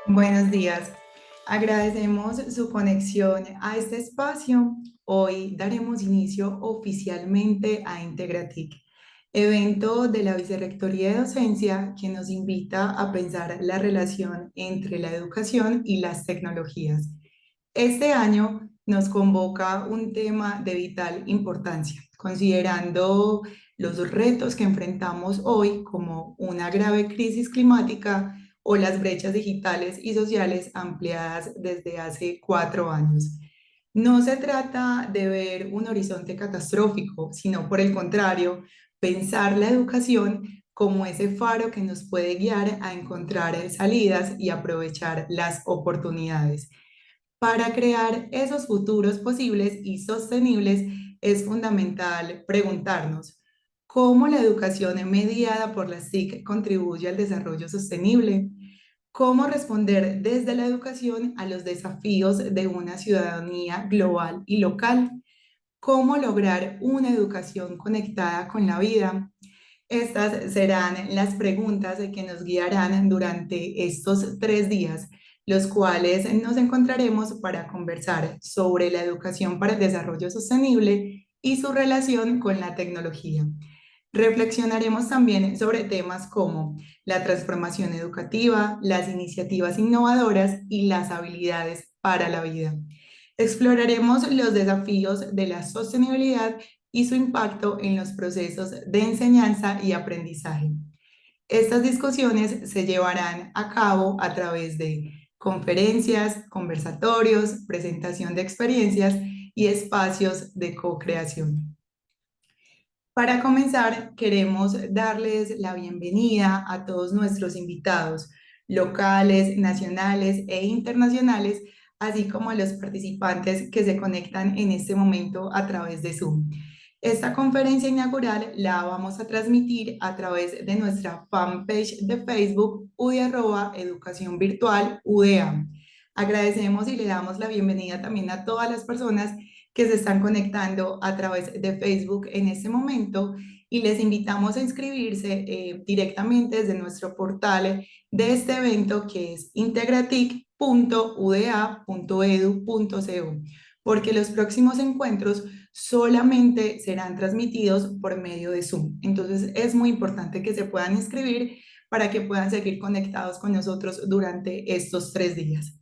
Buenos días. Agradecemos su conexión a este espacio. Hoy daremos inicio oficialmente a Integratic, evento de la Vicerrectoría de Docencia que nos invita a pensar la relación entre la educación y las tecnologías. Este año nos convoca un tema de vital importancia, considerando los retos que enfrentamos hoy como una grave crisis climática o las brechas digitales y sociales ampliadas desde hace 4 años. No se trata de ver un horizonte catastrófico, sino por el contrario, pensar la educación como ese faro que nos puede guiar a encontrar salidas y aprovechar las oportunidades. Para crear esos futuros posibles y sostenibles es fundamental preguntarnos cómo la educación mediada por las TIC contribuye al desarrollo sostenible, cómo responder desde la educación a los desafíos de una ciudadanía global y local, cómo lograr una educación conectada con la vida. Estas serán las preguntas que nos guiarán durante estos 3 días, los cuales nos encontraremos para conversar sobre la educación para el desarrollo sostenible y su relación con la tecnología. Reflexionaremos también sobre temas como la transformación educativa, las iniciativas innovadoras y las habilidades para la vida. Exploraremos los desafíos de la sostenibilidad y su impacto en los procesos de enseñanza y aprendizaje. Estas discusiones se llevarán a cabo a través de conferencias, conversatorios, presentación de experiencias y espacios de co-creación. Para comenzar, queremos darles la bienvenida a todos nuestros invitados locales, nacionales e internacionales, así como a los participantes que se conectan en este momento a través de Zoom. Esta conferencia inaugural la vamos a transmitir a través de nuestra fanpage de Facebook Educación Virtual UDA. Agradecemos y le damos la bienvenida también a todas las personas que se están conectando a través de Facebook en este momento y les invitamos a inscribirse directamente desde nuestro portal de este evento que es integratic.uda.edu.co, porque los próximos encuentros solamente serán transmitidos por medio de Zoom. Entonces es muy importante que se puedan inscribir para que puedan seguir conectados con nosotros durante estos 3 días.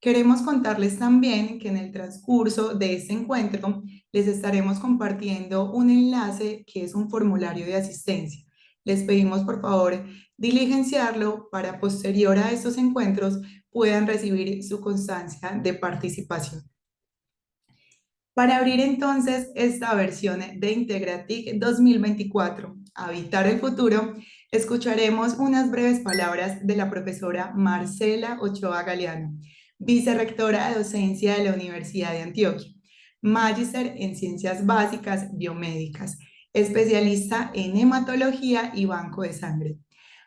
Queremos contarles también que en el transcurso de este encuentro les estaremos compartiendo un enlace que es un formulario de asistencia. Les pedimos por favor diligenciarlo para posterior a estos encuentros puedan recibir su constancia de participación. Para abrir entonces esta versión de Integratic 2024, Habitar el Futuro, escucharemos unas breves palabras de la profesora Marcela Ochoa Galeano, vicerrectora de docencia de la Universidad de Antioquia, magíster en ciencias básicas biomédicas, especialista en hematología y banco de sangre,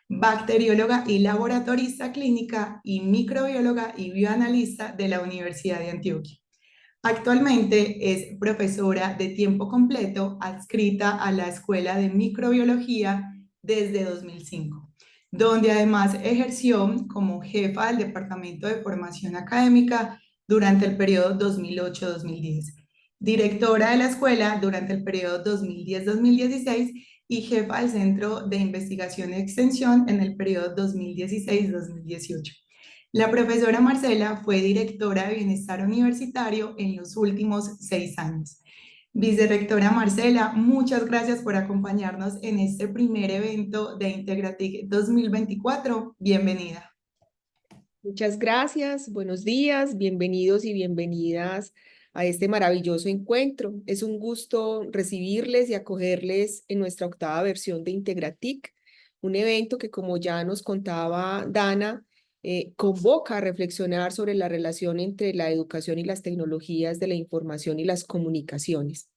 bacterióloga y laboratorista clínica y microbióloga y bioanalista de la Universidad de Antioquia. Actualmente es profesora de tiempo completo adscrita a la Escuela de Microbiología desde 2005, donde además ejerció como jefa del Departamento de Formación Académica durante el periodo 2008-2010, directora de la escuela durante el periodo 2010-2016 y jefa del Centro de Investigación y Extensión en el periodo 2016-2018. La profesora Marcela fue directora de Bienestar Universitario en los últimos 6 años. Vicerrectora Marcela, muchas gracias por acompañarnos en este primer evento de Integratic 2024. Bienvenida. Muchas gracias, buenos días, bienvenidos y bienvenidas a este maravilloso encuentro. Es un gusto recibirles y acogerles en nuestra octava versión de Integratic, un evento que, como ya nos contaba Dana, convoca a reflexionar sobre la relación entre la educación y las tecnologías de la información y las comunicaciones.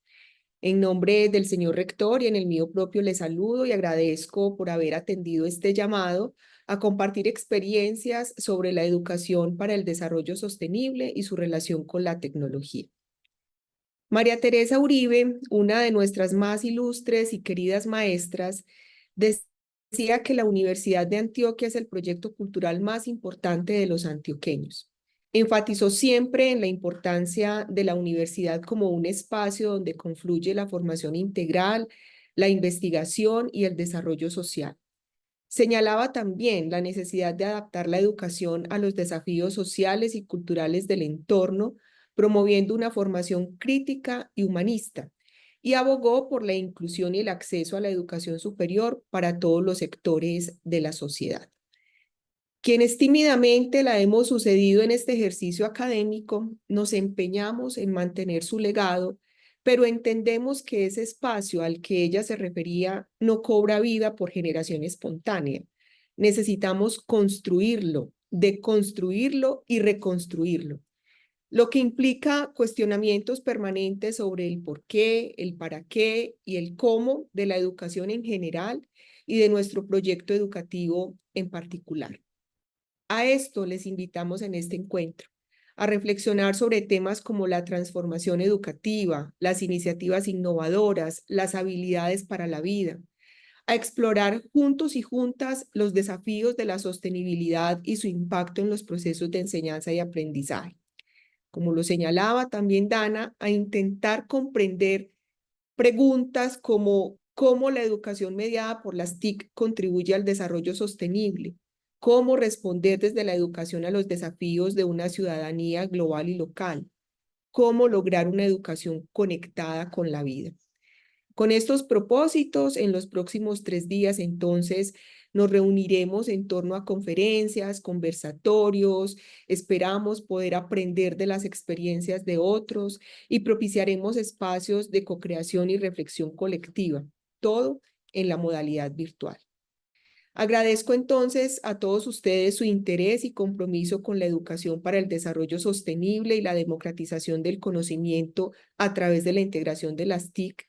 En nombre del señor rector y en el mío propio les saludo y agradezco por haber atendido este llamado a compartir experiencias sobre la educación para el desarrollo sostenible y su relación con la tecnología. María Teresa Uribe, una de nuestras más ilustres y queridas maestras, decía que la Universidad de Antioquia es el proyecto cultural más importante de los antioqueños. Enfatizó siempre en la importancia de la universidad como un espacio donde confluye la formación integral, la investigación y el desarrollo social. Señalaba también la necesidad de adaptar la educación a los desafíos sociales y culturales del entorno, promoviendo una formación crítica y humanista, y abogó por la inclusión y el acceso a la educación superior para todos los sectores de la sociedad. Quienes tímidamente la hemos sucedido en este ejercicio académico, nos empeñamos en mantener su legado, pero entendemos que ese espacio al que ella se refería no cobra vida por generación espontánea. Necesitamos construirlo, deconstruirlo y reconstruirlo, lo que implica cuestionamientos permanentes sobre el por qué, el para qué y el cómo de la educación en general y de nuestro proyecto educativo en particular. A esto les invitamos en este encuentro, a reflexionar sobre temas como la transformación educativa, las iniciativas innovadoras, las habilidades para la vida, a explorar juntos y juntas los desafíos de la sostenibilidad y su impacto en los procesos de enseñanza y aprendizaje. Como lo señalaba también Dana, a intentar comprender preguntas como cómo la educación mediada por las TIC contribuye al desarrollo sostenible, cómo responder desde la educación a los desafíos de una ciudadanía global y local, cómo lograr una educación conectada con la vida. Con estos propósitos, en los próximos 3 días, entonces, nos reuniremos en torno a conferencias, conversatorios, esperamos poder aprender de las experiencias de otros y propiciaremos espacios de co-creación y reflexión colectiva, todo en la modalidad virtual. Agradezco entonces a todos ustedes su interés y compromiso con la educación para el desarrollo sostenible y la democratización del conocimiento a través de la integración de las TIC.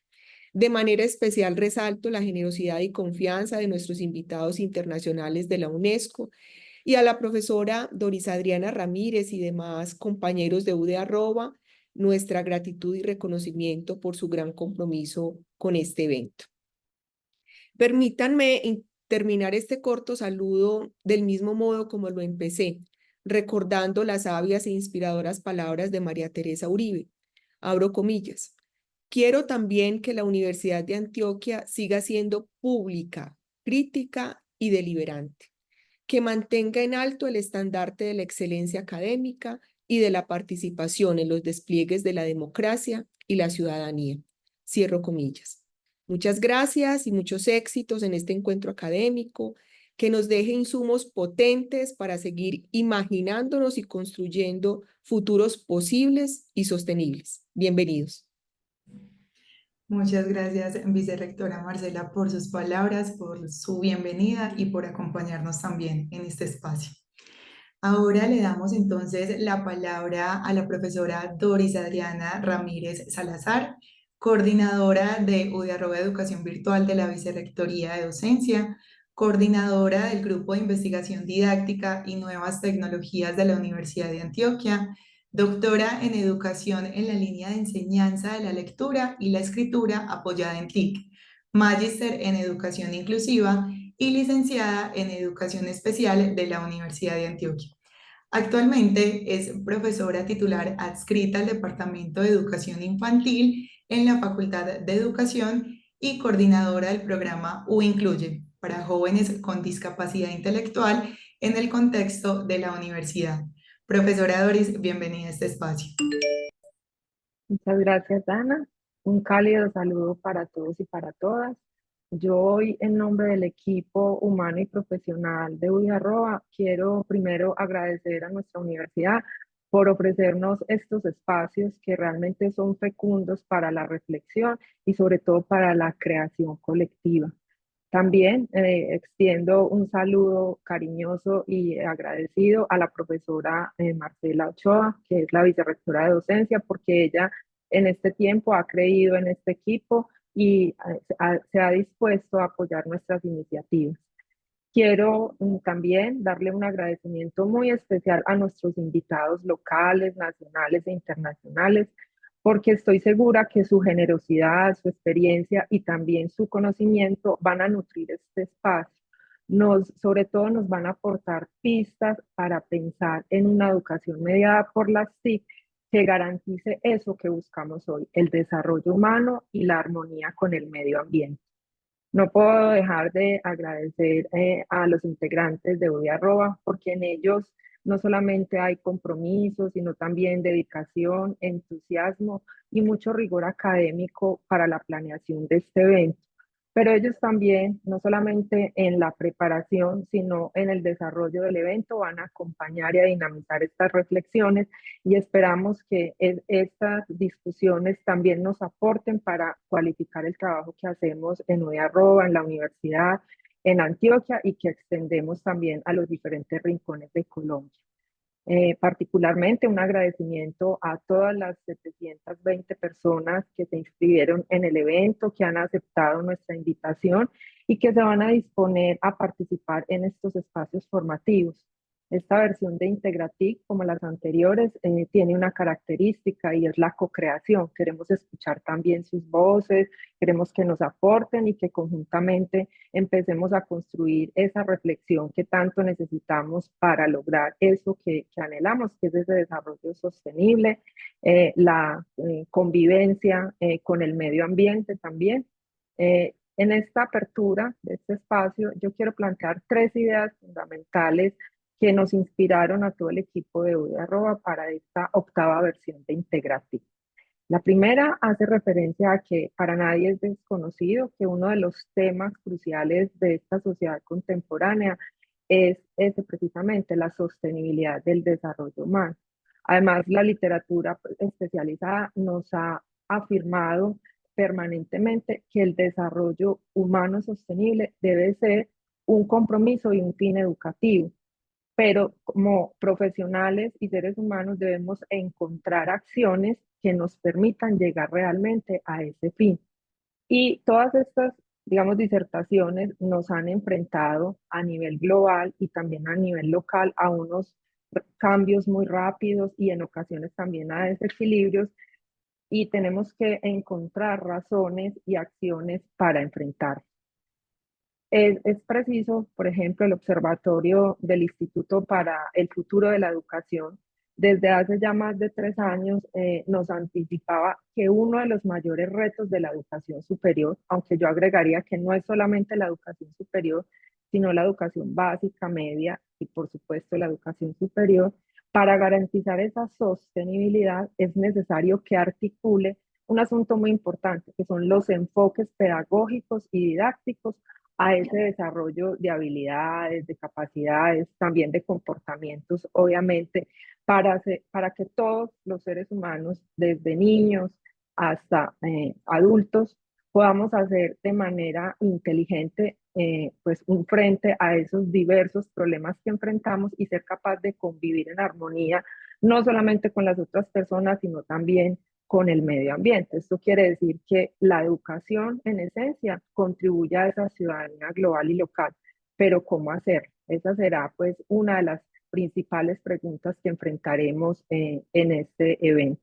De manera especial resalto la generosidad y confianza de nuestros invitados internacionales de la UNESCO y a la profesora Doris Adriana Ramírez y demás compañeros de UD Arroba, nuestra gratitud y reconocimiento por su gran compromiso con este evento. Permítanme terminar este corto saludo del mismo modo como lo empecé, recordando las sabias e inspiradoras palabras de María Teresa Uribe. Abro comillas. Quiero también que la Universidad de Antioquia siga siendo pública, crítica y deliberante, que mantenga en alto el estandarte de la excelencia académica y de la participación en los despliegues de la democracia y la ciudadanía. Cierro comillas. Muchas gracias y muchos éxitos en este encuentro académico que nos deje insumos potentes para seguir imaginándonos y construyendo futuros posibles y sostenibles. Bienvenidos. Muchas gracias, vicerrectora Marcela, por sus palabras, por su bienvenida y por acompañarnos también en este espacio. Ahora le damos entonces la palabra a la profesora Doris Adriana Ramírez Salazar, coordinadora de UDI Educación Virtual de la Vicerrectoría de Docencia, coordinadora del Grupo de Investigación Didáctica y Nuevas Tecnologías de la Universidad de Antioquia, doctora en Educación en la línea de enseñanza de la lectura y la escritura apoyada en TIC, magíster en Educación Inclusiva y licenciada en Educación Especial de la Universidad de Antioquia. Actualmente es profesora titular adscrita al Departamento de Educación Infantil en la Facultad de Educación y coordinadora del programa U Incluye para jóvenes con discapacidad intelectual en el contexto de la universidad. Profesora Doris, bienvenida a este espacio. Muchas gracias, Ana. Un cálido saludo para todos y para todas. Yo hoy, en nombre del equipo humano y profesional de UDI Arroba, quiero primero agradecer a nuestra universidad por ofrecernos estos espacios que realmente son fecundos para la reflexión y sobre todo para la creación colectiva. También extiendo un saludo cariñoso y agradecido a la profesora Marcela Ochoa, que es la vicerrectora de docencia, porque ella en este tiempo ha creído en este equipo y se ha dispuesto a apoyar nuestras iniciativas. Quiero también darle un agradecimiento muy especial a nuestros invitados locales, nacionales e internacionales, porque estoy segura que su generosidad, su experiencia y también su conocimiento van a nutrir este espacio. sobre todo nos van a aportar pistas para pensar en una educación mediada por las TIC que garantice eso que buscamos hoy, el desarrollo humano y la armonía con el medio ambiente. No puedo dejar de agradecer a los integrantes de Hoy Arroba, porque en ellos no solamente hay compromiso, sino también dedicación, entusiasmo y mucho rigor académico para la planeación de este evento. Pero ellos también, no solamente en la preparación, sino en el desarrollo del evento, van a acompañar y a dinamizar estas reflexiones y esperamos que estas discusiones también nos aporten para cualificar el trabajo que hacemos en UdeArroba, en la universidad, en Antioquia y que extendemos también a los diferentes rincones de Colombia. Particularmente un agradecimiento a todas las 720 personas que se inscribieron en el evento, que han aceptado nuestra invitación y que se van a disponer a participar en estos espacios formativos. Esta versión de Integratic, como las anteriores, tiene una característica y es la co-creación. Queremos escuchar también sus voces, queremos que nos aporten y que conjuntamente empecemos a construir esa reflexión que tanto necesitamos para lograr eso que anhelamos, que es ese desarrollo sostenible, la convivencia con el medio ambiente también. En esta apertura de este espacio, yo quiero plantear 3 ideas fundamentales que nos inspiraron a todo el equipo de UdeArroba para esta 8ª versión de Integrative. La primera hace referencia a que para nadie es desconocido que uno de los temas cruciales de esta sociedad contemporánea es precisamente la sostenibilidad del desarrollo humano. Además, la literatura especializada nos ha afirmado permanentemente que el desarrollo humano sostenible debe ser un compromiso y un fin educativo, pero como profesionales y seres humanos debemos encontrar acciones que nos permitan llegar realmente a ese fin. Y todas estas, digamos, disertaciones nos han enfrentado a nivel global y también a nivel local a unos cambios muy rápidos y en ocasiones también a desequilibrios, y tenemos que encontrar razones y acciones para enfrentar. Es preciso, por ejemplo, el Observatorio del Instituto para el Futuro de la Educación, desde hace ya más de 3 años, nos anticipaba que uno de los mayores retos de la educación superior, aunque yo agregaría que no es solamente la educación superior, sino la educación básica, media y por supuesto la educación superior, para garantizar esa sostenibilidad es necesario que articule un asunto muy importante, que son los enfoques pedagógicos y didácticos a ese desarrollo de habilidades, de capacidades, también de comportamientos, obviamente, para que todos los seres humanos, desde niños hasta adultos, podamos hacer de manera inteligente pues un frente a esos diversos problemas que enfrentamos y ser capaz de convivir en armonía, no solamente con las otras personas, sino también con el medio ambiente. Esto quiere decir que la educación, en esencia, contribuye a esa ciudadanía global y local, pero ¿cómo hacer? Esa será pues una de las principales preguntas que enfrentaremos en este evento.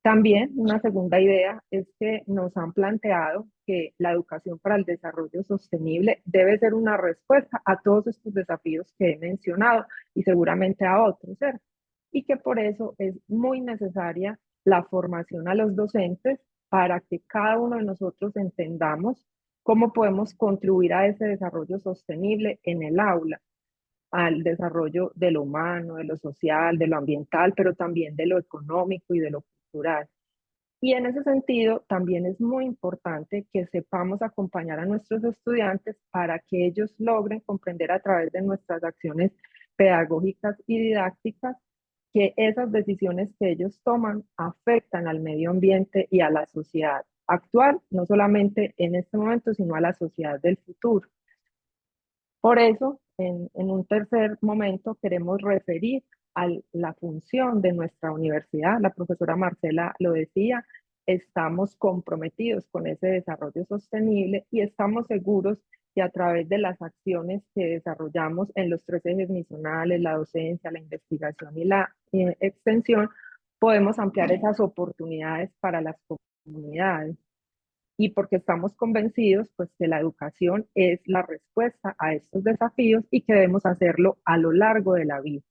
También una segunda idea es que nos han planteado que la educación para el desarrollo sostenible debe ser una respuesta a todos estos desafíos que he mencionado y seguramente a otros, ¿cierto? Y que por eso es muy necesaria la formación a los docentes para que cada uno de nosotros entendamos cómo podemos contribuir a ese desarrollo sostenible en el aula, al desarrollo de lo humano, de lo social, de lo ambiental, pero también de lo económico y de lo cultural. Y en ese sentido, también es muy importante que sepamos acompañar a nuestros estudiantes para que ellos logren comprender a través de nuestras acciones pedagógicas y didácticas que esas decisiones que ellos toman afectan al medio ambiente y a la sociedad actual, no solamente en este momento, sino a la sociedad del futuro. Por eso, en un tercer momento, queremos referir a la función de nuestra universidad. La profesora Marcela lo decía, estamos comprometidos con ese desarrollo sostenible y estamos seguros que a través de las acciones que desarrollamos en los 3 ejes misionales, la docencia, la investigación y la extensión, podemos ampliar esas oportunidades para las comunidades. y porque estamos convencidos pues que la educación es la respuesta a estos desafíos y que debemos hacerlo a lo largo de la vida.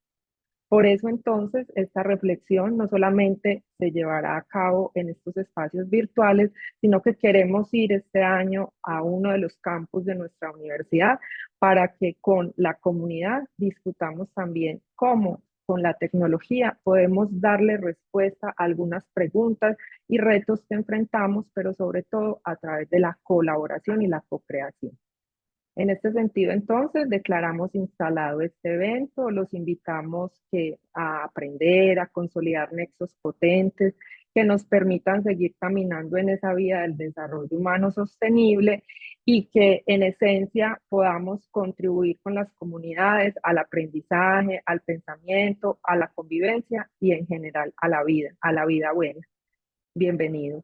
Por eso entonces esta reflexión no solamente se llevará a cabo en estos espacios virtuales, sino que queremos ir este año a uno de los campus de nuestra universidad para que con la comunidad discutamos también cómo con la tecnología podemos darle respuesta a algunas preguntas y retos que enfrentamos, pero sobre todo a través de la colaboración y la co-creación. En este sentido, entonces, declaramos instalado este evento, los invitamos a aprender, a consolidar nexos potentes que nos permitan seguir caminando en esa vía del desarrollo humano sostenible y que en esencia podamos contribuir con las comunidades al aprendizaje, al pensamiento, a la convivencia y en general a la vida buena. Bienvenidos.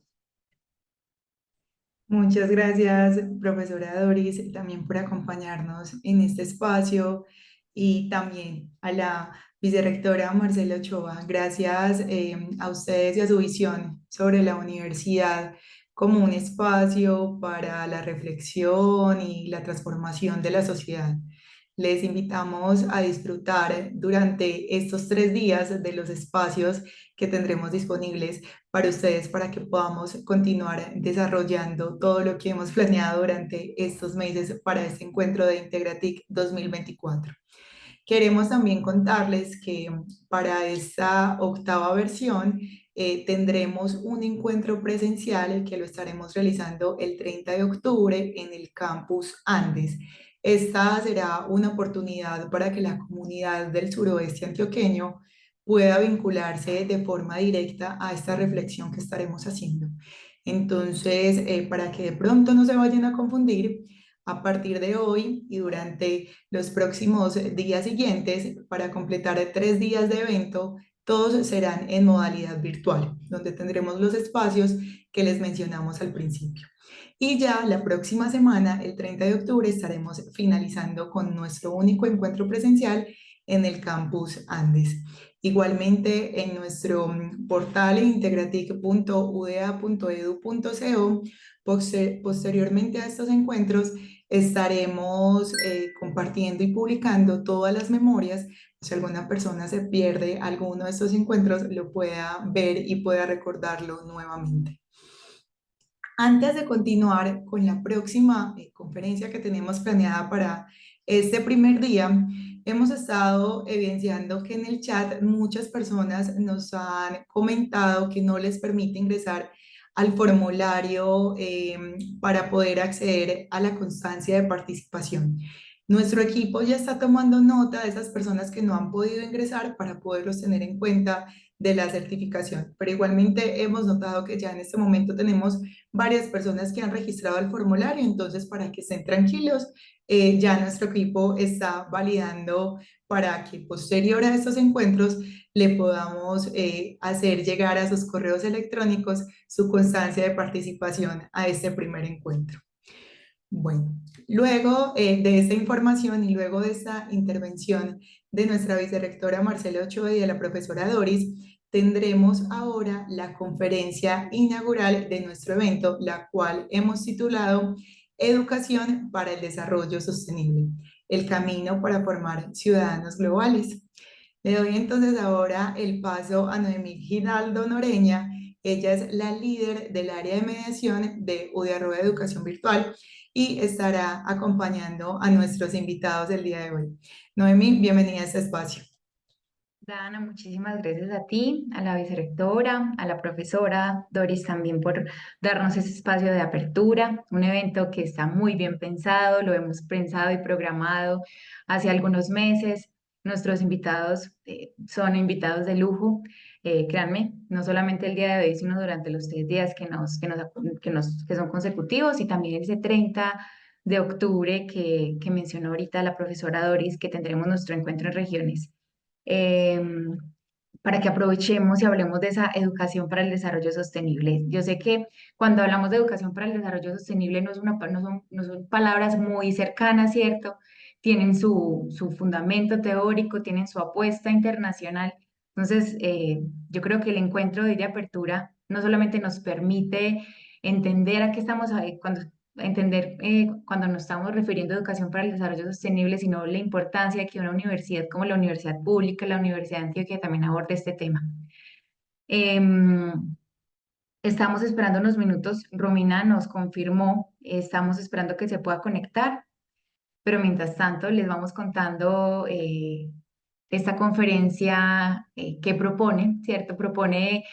Muchas gracias, profesora Doris, también por acompañarnos en este espacio y también a la vicerrectora Marcela Ochoa. Gracias a ustedes y a su visión sobre la universidad como un espacio para la reflexión y la transformación de la sociedad. Les invitamos a disfrutar durante estos 3 días de los espacios que tendremos disponibles para ustedes para que podamos continuar desarrollando todo lo que hemos planeado durante estos meses para este encuentro de Integratic 2024. Queremos también contarles que para esta octava versión tendremos un encuentro presencial que lo estaremos realizando el 30 de octubre en el campus Andes. Esta será una oportunidad para que la comunidad del suroeste antioqueño pueda vincularse de forma directa a esta reflexión que estaremos haciendo. Entonces, para que de pronto no se vayan a confundir, a partir de hoy y durante los próximos días siguientes, para completar 3 días de evento, todos serán en modalidad virtual, donde tendremos los espacios que les mencionamos al principio. Y ya la próxima semana, el 30 de octubre, estaremos finalizando con nuestro único encuentro presencial en el campus Andes. Igualmente en nuestro portal integratic.udea.edu.co, posteriormente a estos encuentros, estaremos compartiendo y publicando todas las memorias. Si alguna persona se pierde alguno de estos encuentros, lo pueda ver y pueda recordarlo nuevamente. Antes de continuar con la próxima conferencia que tenemos planeada para este primer día, hemos estado evidenciando que en el chat muchas personas nos han comentado que no les permite ingresar al formulario para poder acceder a la constancia de participación. Nuestro equipo ya está tomando nota de esas personas que no han podido ingresar para poderlos tener en cuenta de la certificación, pero igualmente hemos notado que ya en este momento tenemos varias personas que han registrado el formulario, entonces para que estén tranquilos, ya nuestro equipo está validando para que posterior a estos encuentros le podamos hacer llegar a sus correos electrónicos su constancia de participación a este primer encuentro. Bueno, luego de esta información y luego de esta intervención de nuestra vicerrectora Marcela Ochoa y de la profesora Doris, tendremos ahora la conferencia inaugural de nuestro evento, la cual hemos titulado Educación para el Desarrollo Sostenible, el camino para formar ciudadanos globales. Le doy entonces ahora el paso a Noemí Giraldo Noreña. Ella es la líder del área de mediación de UDA Educación Virtual y estará acompañando a nuestros invitados del día de hoy. Noemí, bienvenida a este espacio. Dana, muchísimas gracias a ti, a la vicerrectora, a la profesora Doris también por darnos ese espacio de apertura, un evento que está muy bien pensado, lo hemos pensado y programado hace algunos meses. Nuestros invitados son invitados de lujo, créanme, no solamente el día de hoy, sino durante los 3 días que son consecutivos y también ese 30 de octubre que mencionó ahorita la profesora Doris, que tendremos nuestro encuentro en regiones em, para que aprovechemos y hablemos de esa educación para el desarrollo sostenible. Yo sé que cuando hablamos de educación para el desarrollo sostenible no son palabras muy cercanas, ¿cierto? Tienen su fundamento teórico, tienen su apuesta internacional. Entonces, yo creo que el encuentro de apertura no solamente nos permite entender a qué estamos cuando nos estamos refiriendo a educación para el desarrollo sostenible, sino la importancia de que una universidad como la Universidad Pública, la Universidad de Antioquia también aborde este tema. Em, Estamos esperando unos minutos, Romina nos confirmó, estamos esperando que se pueda conectar, pero mientras tanto les vamos contando esta conferencia que propone, ¿cierto? Propone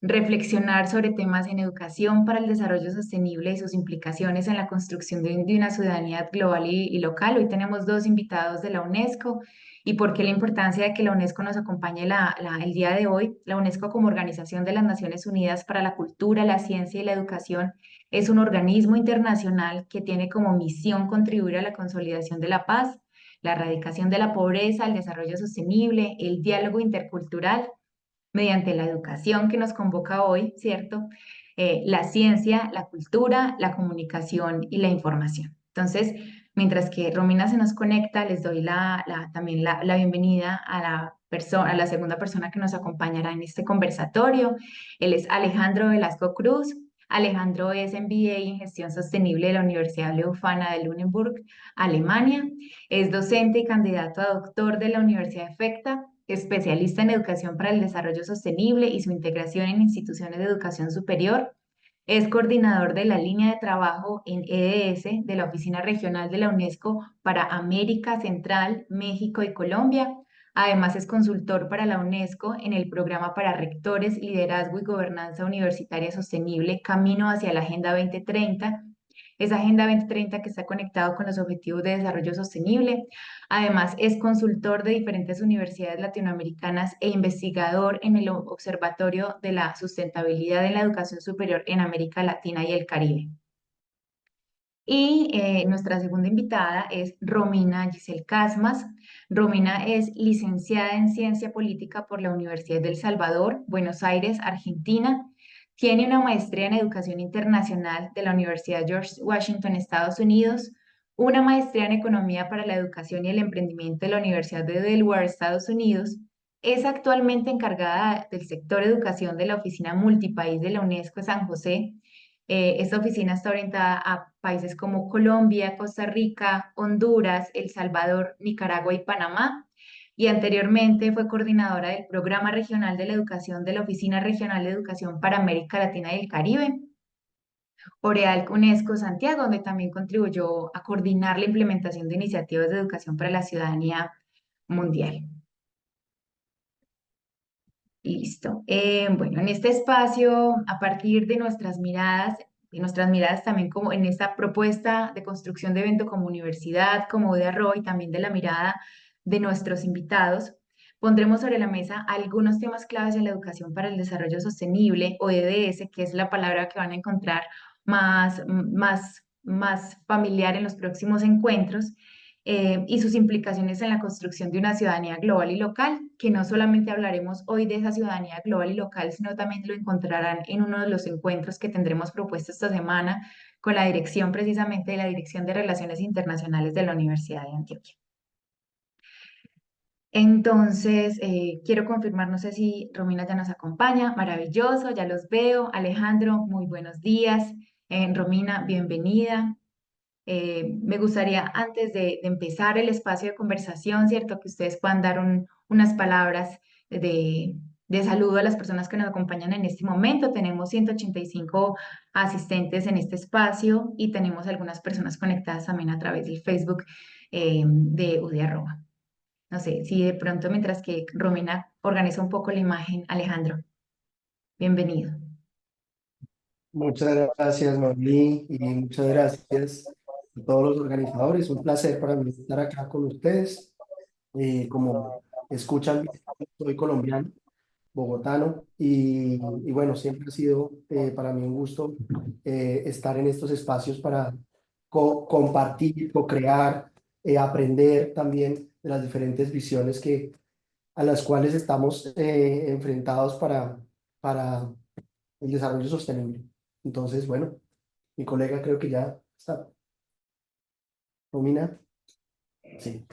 reflexionar sobre temas en educación para el desarrollo sostenible y sus implicaciones en la construcción de una ciudadanía global y local. Hoy tenemos dos invitados de la UNESCO y por qué la importancia de que la UNESCO nos acompañe el día de hoy. La UNESCO como Organización de las Naciones Unidas para la Cultura, la Ciencia y la Educación es un organismo internacional que tiene como misión contribuir a la consolidación de la paz, la erradicación de la pobreza, el desarrollo sostenible, el diálogo intercultural mediante la educación que nos convoca hoy, ¿cierto? La ciencia, la cultura, la comunicación y la información. Entonces, mientras que Romina se nos conecta, les doy también la bienvenida a la segunda persona que nos acompañará en este conversatorio. Él es Alejandro Velasco Cruz. Alejandro es MBA en Gestión Sostenible de la Universidad Leuphana de Lüneburg, Alemania. Es docente y candidato a doctor de la Universidad de FECTA, especialista en educación para el desarrollo sostenible y su integración en instituciones de educación superior. Es coordinador de la línea de trabajo en EDS de la Oficina Regional de la UNESCO para América Central, México y Colombia. Además, es consultor para la UNESCO en el programa para rectores, liderazgo y gobernanza universitaria sostenible Camino hacia la Agenda 2030. Esa Agenda 2030 que está conectado con los Objetivos de Desarrollo Sostenible. Además, es consultor de diferentes universidades latinoamericanas e investigador en el Observatorio de la Sustentabilidad en la Educación Superior en América Latina y el Caribe. Y nuestra segunda invitada es Romina Giselle Casmas. Romina es licenciada en Ciencia Política por la Universidad del Salvador, Buenos Aires, Argentina. Tiene una maestría en Educación Internacional de la Universidad George Washington, Estados Unidos, una maestría en Economía para la Educación y el Emprendimiento de la Universidad de Delaware, Estados Unidos. Es actualmente encargada del sector educación de la Oficina Multipaís de la UNESCO de San José. Esta oficina está orientada a países como Colombia, Costa Rica, Honduras, El Salvador, Nicaragua y Panamá. Y anteriormente fue coordinadora del Programa Regional de la Educación de la Oficina Regional de Educación para América Latina y el Caribe, Oreal UNESCO Santiago, donde también contribuyó a coordinar la implementación de iniciativas de educación para la ciudadanía mundial. Listo. Bueno, en este espacio, a partir de nuestras miradas, y nuestras miradas también como en esta propuesta de construcción de evento como universidad, como de Arroyo y también de la mirada de nuestros invitados, pondremos sobre la mesa algunos temas claves de la educación para el desarrollo sostenible o EDS, que es la palabra que van a encontrar más familiar en los próximos encuentros, y sus implicaciones en la construcción de una ciudadanía global y local, que no solamente hablaremos hoy de esa ciudadanía global y local, sino también lo encontrarán en uno de los encuentros que tendremos propuesto esta semana con la dirección precisamente de la Dirección de Relaciones Internacionales de la Universidad de Antioquia. Entonces, quiero confirmar, no sé si Romina ya nos acompaña, maravilloso, ya los veo. Alejandro, muy buenos días. Romina, bienvenida. Me gustaría, antes de empezar el espacio de conversación, ¿cierto? Que ustedes puedan dar unas palabras de saludo a las personas que nos acompañan en este momento. Tenemos 185 asistentes en este espacio y tenemos algunas personas conectadas también a través del Facebook de UD Arroba. No sé, si de pronto mientras que Romina organiza un poco la imagen, Alejandro, bienvenido. Muchas gracias, Maulí, y muchas gracias a todos los organizadores. Un placer para mí estar acá con ustedes. Como escuchan, soy colombiano, bogotano, y bueno, siempre ha sido para mí un gusto estar en estos espacios para compartir, co-crear, aprender también de las diferentes visiones a las cuales estamos enfrentados para el desarrollo sostenible. Entonces, bueno, mi colega creo que ya está. Romina. Sí.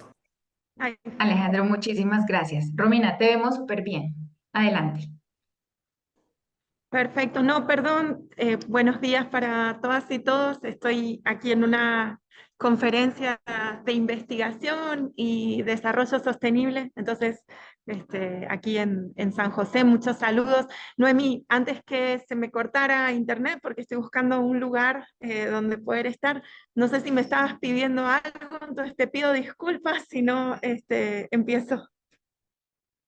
Alejandro, muchísimas gracias. Romina, te vemos súper bien. Adelante. Perfecto, no, perdón, buenos días para todas y todos. Estoy aquí en una conferencia de investigación y desarrollo sostenible, entonces aquí en San José, muchos saludos. Noemí, antes que se me cortara internet, porque estoy buscando un lugar donde poder estar, no sé si me estabas pidiendo algo, entonces te pido disculpas si no empiezo.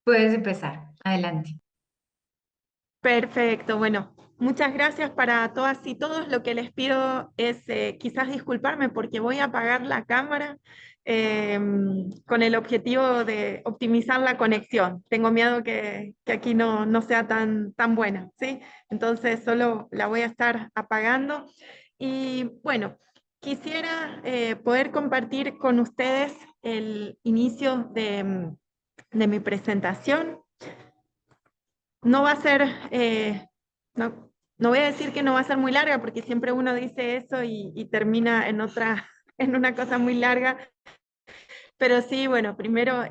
Puedes empezar. Adelante. Perfecto, bueno, muchas gracias para todas y todos. Lo que les pido es quizás disculparme porque voy a apagar la cámara con el objetivo de optimizar la conexión. Tengo miedo que aquí no sea tan buena, ¿sí? Entonces solo la voy a estar apagando. Y bueno, quisiera poder compartir con ustedes el inicio de mi presentación. No va a ser, no voy a decir que no va a ser muy larga, porque siempre uno dice eso y termina en otra, en una cosa muy larga, pero sí, bueno, primero,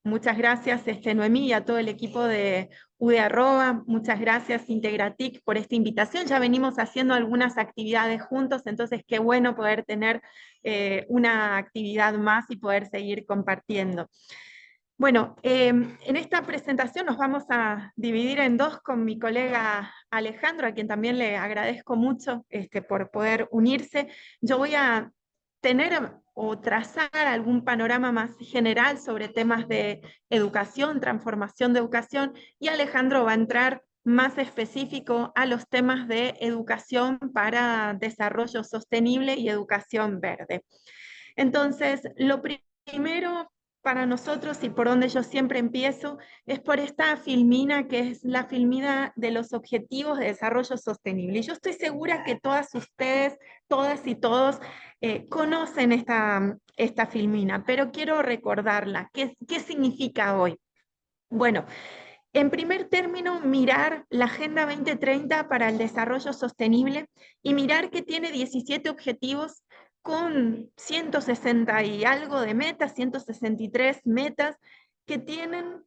muchas gracias, Noemí, y a todo el equipo de UD Arroba, muchas gracias Integratic por esta invitación. Ya venimos haciendo algunas actividades juntos, entonces qué bueno poder tener una actividad más y poder seguir compartiendo. Bueno, en esta presentación nos vamos a dividir en dos con mi colega Alejandro, a quien también le agradezco mucho por poder unirse. Yo voy a tener o trazar algún panorama más general sobre temas de educación, transformación de educación, y Alejandro va a entrar más específico a los temas de educación para desarrollo sostenible y educación verde. Entonces, lo primero para nosotros y por donde yo siempre empiezo es por esta filmina que es la filmina de los Objetivos de Desarrollo Sostenible. Y yo estoy segura que todas ustedes, todas y todos, conocen esta filmina, pero quiero recordarla. ¿Qué significa hoy? Bueno, en primer término, mirar la Agenda 2030 para el Desarrollo Sostenible y mirar que tiene 17 objetivos con 160 y algo de metas, 163 metas, que tienen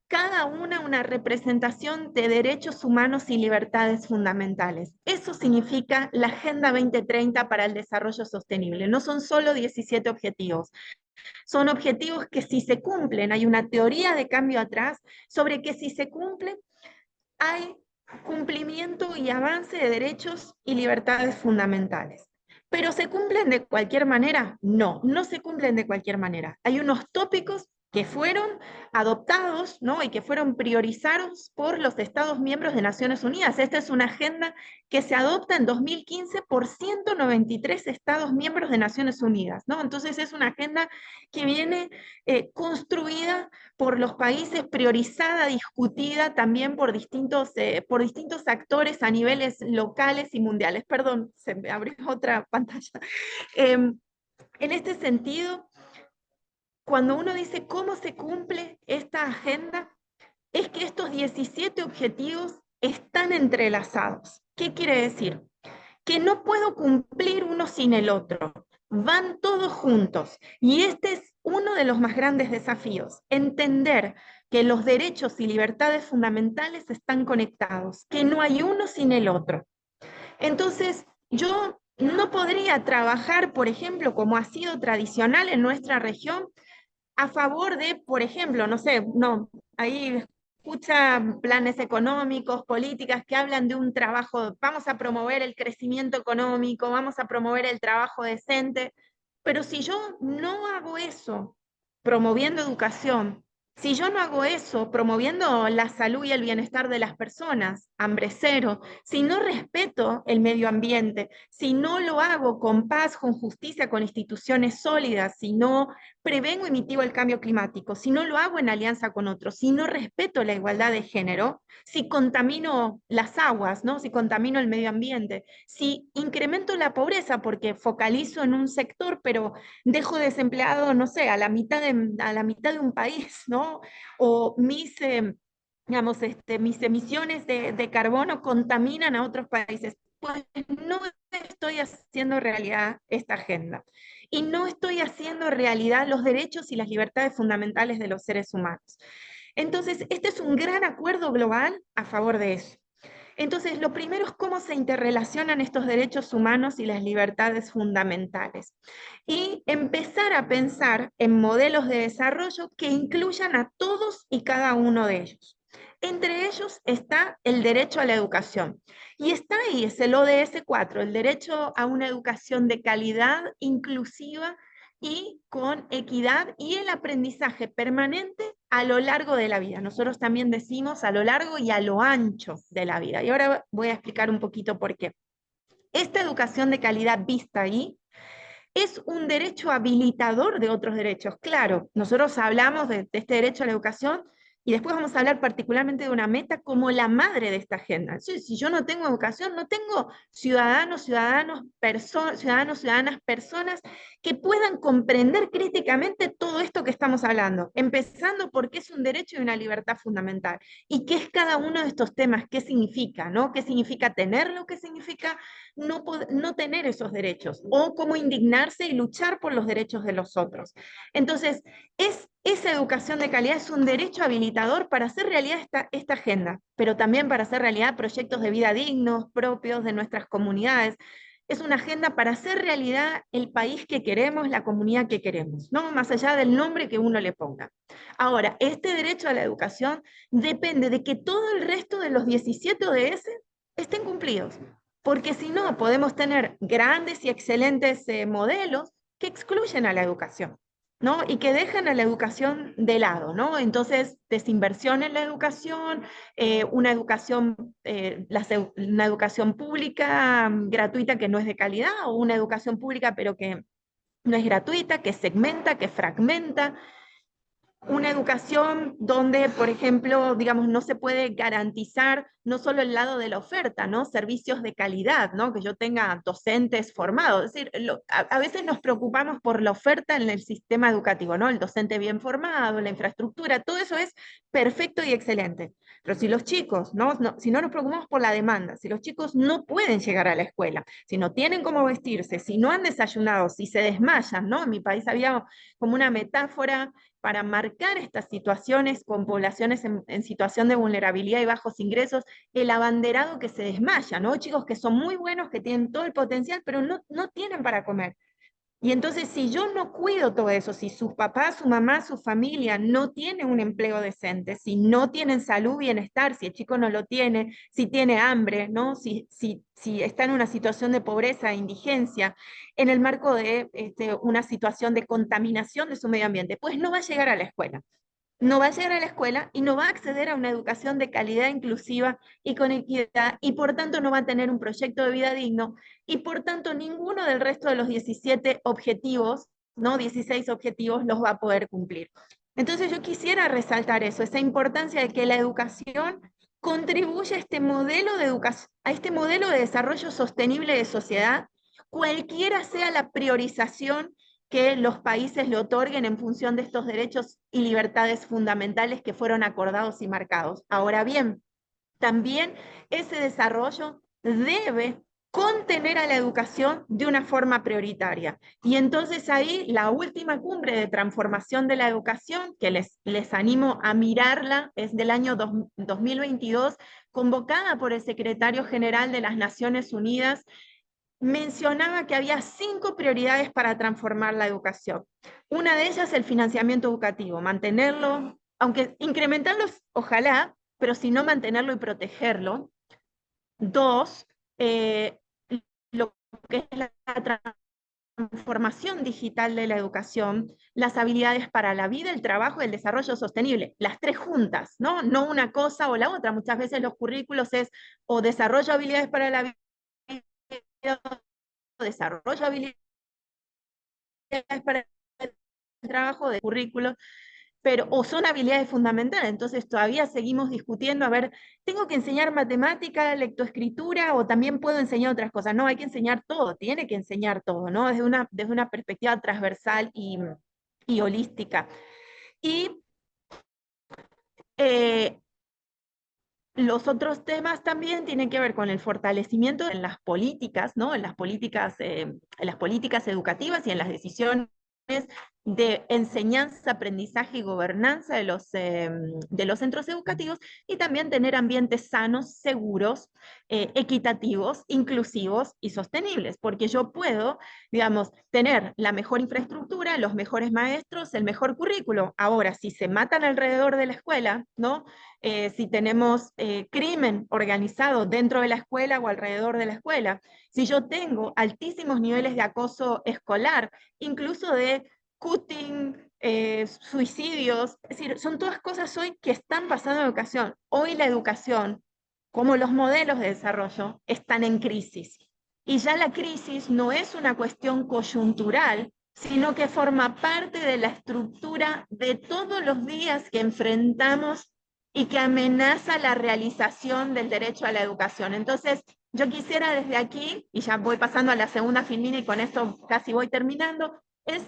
cada una representación de derechos humanos y libertades fundamentales. Eso significa la Agenda 2030 para el Desarrollo Sostenible. No son solo 17 objetivos, son objetivos que si se cumplen, hay una teoría de cambio atrás sobre que si se cumplen, hay cumplimiento y avance de derechos y libertades fundamentales. ¿Pero se cumplen de cualquier manera? No, no se cumplen de cualquier manera. Hay unos tópicos que fueron adoptados, ¿no? Y que fueron priorizados por los Estados miembros de Naciones Unidas. Esta es una agenda que se adopta en 2015 por 193 Estados miembros de Naciones Unidas, ¿no? Entonces es una agenda que viene construida por los países, priorizada, discutida también por distintos actores a niveles locales y mundiales. Perdón, se me abrió otra pantalla. En este sentido, cuando uno dice cómo se cumple esta agenda, es que estos 17 objetivos están entrelazados. ¿Qué quiere decir? Que no puedo cumplir uno sin el otro. Van todos juntos. Y este es uno de los más grandes desafíos, entender que los derechos y libertades fundamentales están conectados, que no hay uno sin el otro. Entonces, yo no podría trabajar, por ejemplo, como ha sido tradicional en nuestra región, a favor de, por ejemplo, no sé, no, ahí escucha planes económicos, políticas que hablan de un trabajo, vamos a promover el crecimiento económico, vamos a promover el trabajo decente, pero si yo no hago eso promoviendo educación, si yo no hago eso promoviendo la salud y el bienestar de las personas, hambre cero, si no respeto el medio ambiente, si no lo hago con paz, con justicia, con instituciones sólidas, si no prevengo y mitigo el cambio climático, si no lo hago en alianza con otros, si no respeto la igualdad de género, si contamino las aguas, ¿no? Si contamino el medio ambiente, si incremento la pobreza porque focalizo en un sector, pero dejo desempleado, no sé, a la mitad de un país, ¿no? O digamos, mis emisiones de carbono contaminan a otros países. Pues no estoy haciendo realidad esta agenda y no estoy haciendo realidad los derechos y las libertades fundamentales de los seres humanos. Entonces, este es un gran acuerdo global a favor de eso. Entonces, lo primero es cómo se interrelacionan estos derechos humanos y las libertades fundamentales. Y empezar a pensar en modelos de desarrollo que incluyan a todos y cada uno de ellos. Entre ellos está el derecho a la educación. Y está ahí, es el ODS 4, el derecho a una educación de calidad, inclusiva y con equidad y el aprendizaje permanente a lo largo de la vida. Nosotros también decimos a lo largo y a lo ancho de la vida. Y ahora voy a explicar un poquito por qué. Esta educación de calidad vista ahí es un derecho habilitador de otros derechos. Claro, nosotros hablamos de este derecho a la educación y después vamos a hablar particularmente de una meta como la madre de esta agenda. Si yo no tengo educación, no tengo ciudadanas, personas que puedan comprender críticamente todo esto que estamos hablando, empezando porque es un derecho y una libertad fundamental. ¿Y qué es cada uno de estos temas? ¿Qué significa? ¿No? ¿Qué significa tenerlo? ¿Qué significa no tener esos derechos? ¿O cómo indignarse y luchar por los derechos de los otros? Entonces, esa educación de calidad es un derecho habilitador para hacer realidad esta agenda, pero también para hacer realidad proyectos de vida dignos, propios de nuestras comunidades. Es una agenda para hacer realidad el país que queremos, la comunidad que queremos, ¿no? Más allá del nombre que uno le ponga. Ahora, este derecho a la educación depende de que todo el resto de los 17 ODS estén cumplidos, porque si no, podemos tener grandes y excelentes modelos que excluyen a la educación, ¿no? Y que dejan a la educación de lado, ¿no? Entonces, desinversión en la educación, una educación pública gratuita que no es de calidad, o una educación pública pero que no es gratuita, que segmenta, que fragmenta. Una educación donde, por ejemplo, digamos, no se puede garantizar no solo el lado de la oferta, ¿no? Servicios de calidad, ¿no? Que yo tenga docentes formados. Es decir, a veces nos preocupamos por la oferta en el sistema educativo, ¿no? El docente bien formado, la infraestructura, todo eso es perfecto y excelente. Pero si los chicos, si no nos preocupamos por la demanda, si los chicos no pueden llegar a la escuela, si no tienen cómo vestirse, si no han desayunado, si se desmayan, ¿no? En mi país había como una metáfora para marcar estas situaciones con poblaciones en situación de vulnerabilidad y bajos ingresos, el abanderado que se desmaya, ¿no? Chicos que son muy buenos, que tienen todo el potencial, pero no tienen para comer. Y entonces, si yo no cuido todo eso, si sus papás, su mamá, su familia no tienen un empleo decente, si no tienen salud, bienestar, si el chico no lo tiene, si tiene hambre, ¿no? Si está en una situación de pobreza e indigencia, en el marco de una situación de contaminación de su medio ambiente, pues no va a llegar a la escuela. No va a llegar a la escuela y no va a acceder a una educación de calidad inclusiva y con equidad, y por tanto no va a tener un proyecto de vida digno, y por tanto ninguno del resto de los 17 objetivos, ¿no? 16 objetivos los va a poder cumplir. Entonces yo quisiera resaltar eso, esa importancia de que la educación contribuye a este modelo de a este modelo de desarrollo sostenible de sociedad, cualquiera sea la priorización que los países le otorguen en función de estos derechos y libertades fundamentales que fueron acordados y marcados. Ahora bien, también ese desarrollo debe contener a la educación de una forma prioritaria. Y entonces ahí la última cumbre de transformación de la educación, que les animo a mirarla, es del año 2022, convocada por el secretario general de las Naciones Unidas, mencionaba que había 5 prioridades para transformar la educación. Una de ellas, el financiamiento educativo, mantenerlo, aunque incrementarlo, ojalá, pero si no mantenerlo y protegerlo. 2, lo que es la transformación digital de la educación, las habilidades para la vida, el trabajo y el desarrollo sostenible, las 3 juntas, ¿no? No una cosa o la otra. Muchas veces los currículos es o desarrollo habilidades para la vida, desarrollo habilidades para el trabajo de currículos, pero o son habilidades fundamentales, entonces todavía seguimos discutiendo, a ver, ¿tengo que enseñar matemática, lectoescritura o también puedo enseñar otras cosas? No, hay que enseñar todo, tiene que enseñar todo, ¿no? Desde una perspectiva transversal y holística. Y los otros temas también tienen que ver con el fortalecimiento en las políticas, ¿no? En las políticas educativas y en las decisiones de enseñanza, aprendizaje y gobernanza de los centros educativos, y también tener ambientes sanos, seguros, equitativos, inclusivos y sostenibles, porque yo puedo, digamos, tener la mejor infraestructura, los mejores maestros, el mejor currículo. Ahora, si se matan alrededor de la escuela, ¿no? Si tenemos crimen organizado dentro de la escuela o alrededor de la escuela, si yo tengo altísimos niveles de acoso escolar, incluso de cutting, suicidios, es decir, son todas cosas hoy que están pasando en educación. Hoy la educación, como los modelos de desarrollo, están en crisis. Y ya la crisis no es una cuestión coyuntural, sino que forma parte de la estructura de todos los días que enfrentamos y que amenaza la realización del derecho a la educación. Entonces, yo quisiera desde aquí, y ya voy pasando a la segunda filmina y con esto casi voy terminando, es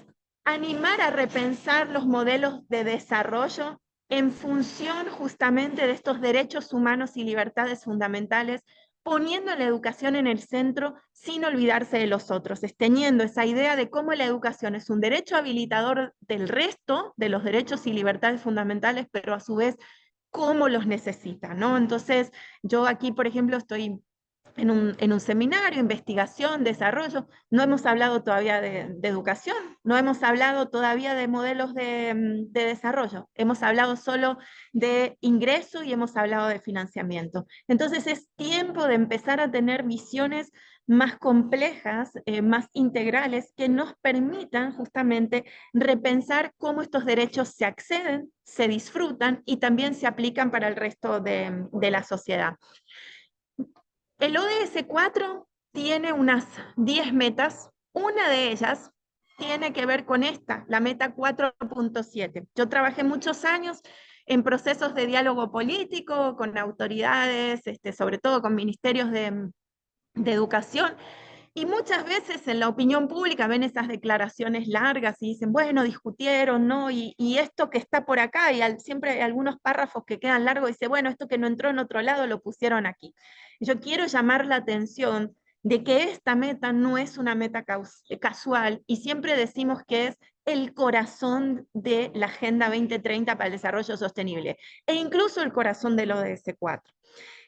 animar a repensar los modelos de desarrollo en función justamente de estos derechos humanos y libertades fundamentales, poniendo la educación en el centro sin olvidarse de los otros, teniendo esa idea de cómo la educación es un derecho habilitador del resto de los derechos y libertades fundamentales, pero a su vez cómo los necesita, ¿no? Entonces, yo aquí, por ejemplo, estoy en un seminario, investigación, desarrollo. No hemos hablado todavía de educación, no hemos hablado todavía de modelos de desarrollo, hemos hablado solo de ingreso y hemos hablado de financiamiento. Entonces es tiempo de empezar a tener visiones más complejas, más integrales, que nos permitan justamente repensar cómo estos derechos se acceden, se disfrutan y también se aplican para el resto de la sociedad. El ODS 4 tiene unas 10 metas, una de ellas tiene que ver con esta, la meta 4.7. Yo trabajé muchos años en procesos de diálogo político con autoridades, sobre todo con ministerios de educación, y muchas veces en la opinión pública ven esas declaraciones largas y dicen, bueno, discutieron, ¿no? Y esto que está por acá, y siempre hay algunos párrafos que quedan largos, y dice, bueno, esto que no entró en otro lado lo pusieron aquí. Yo quiero llamar la atención de que esta meta no es una meta casual, y siempre decimos que es el corazón de la Agenda 2030 para el Desarrollo Sostenible, e incluso el corazón del ODS 4.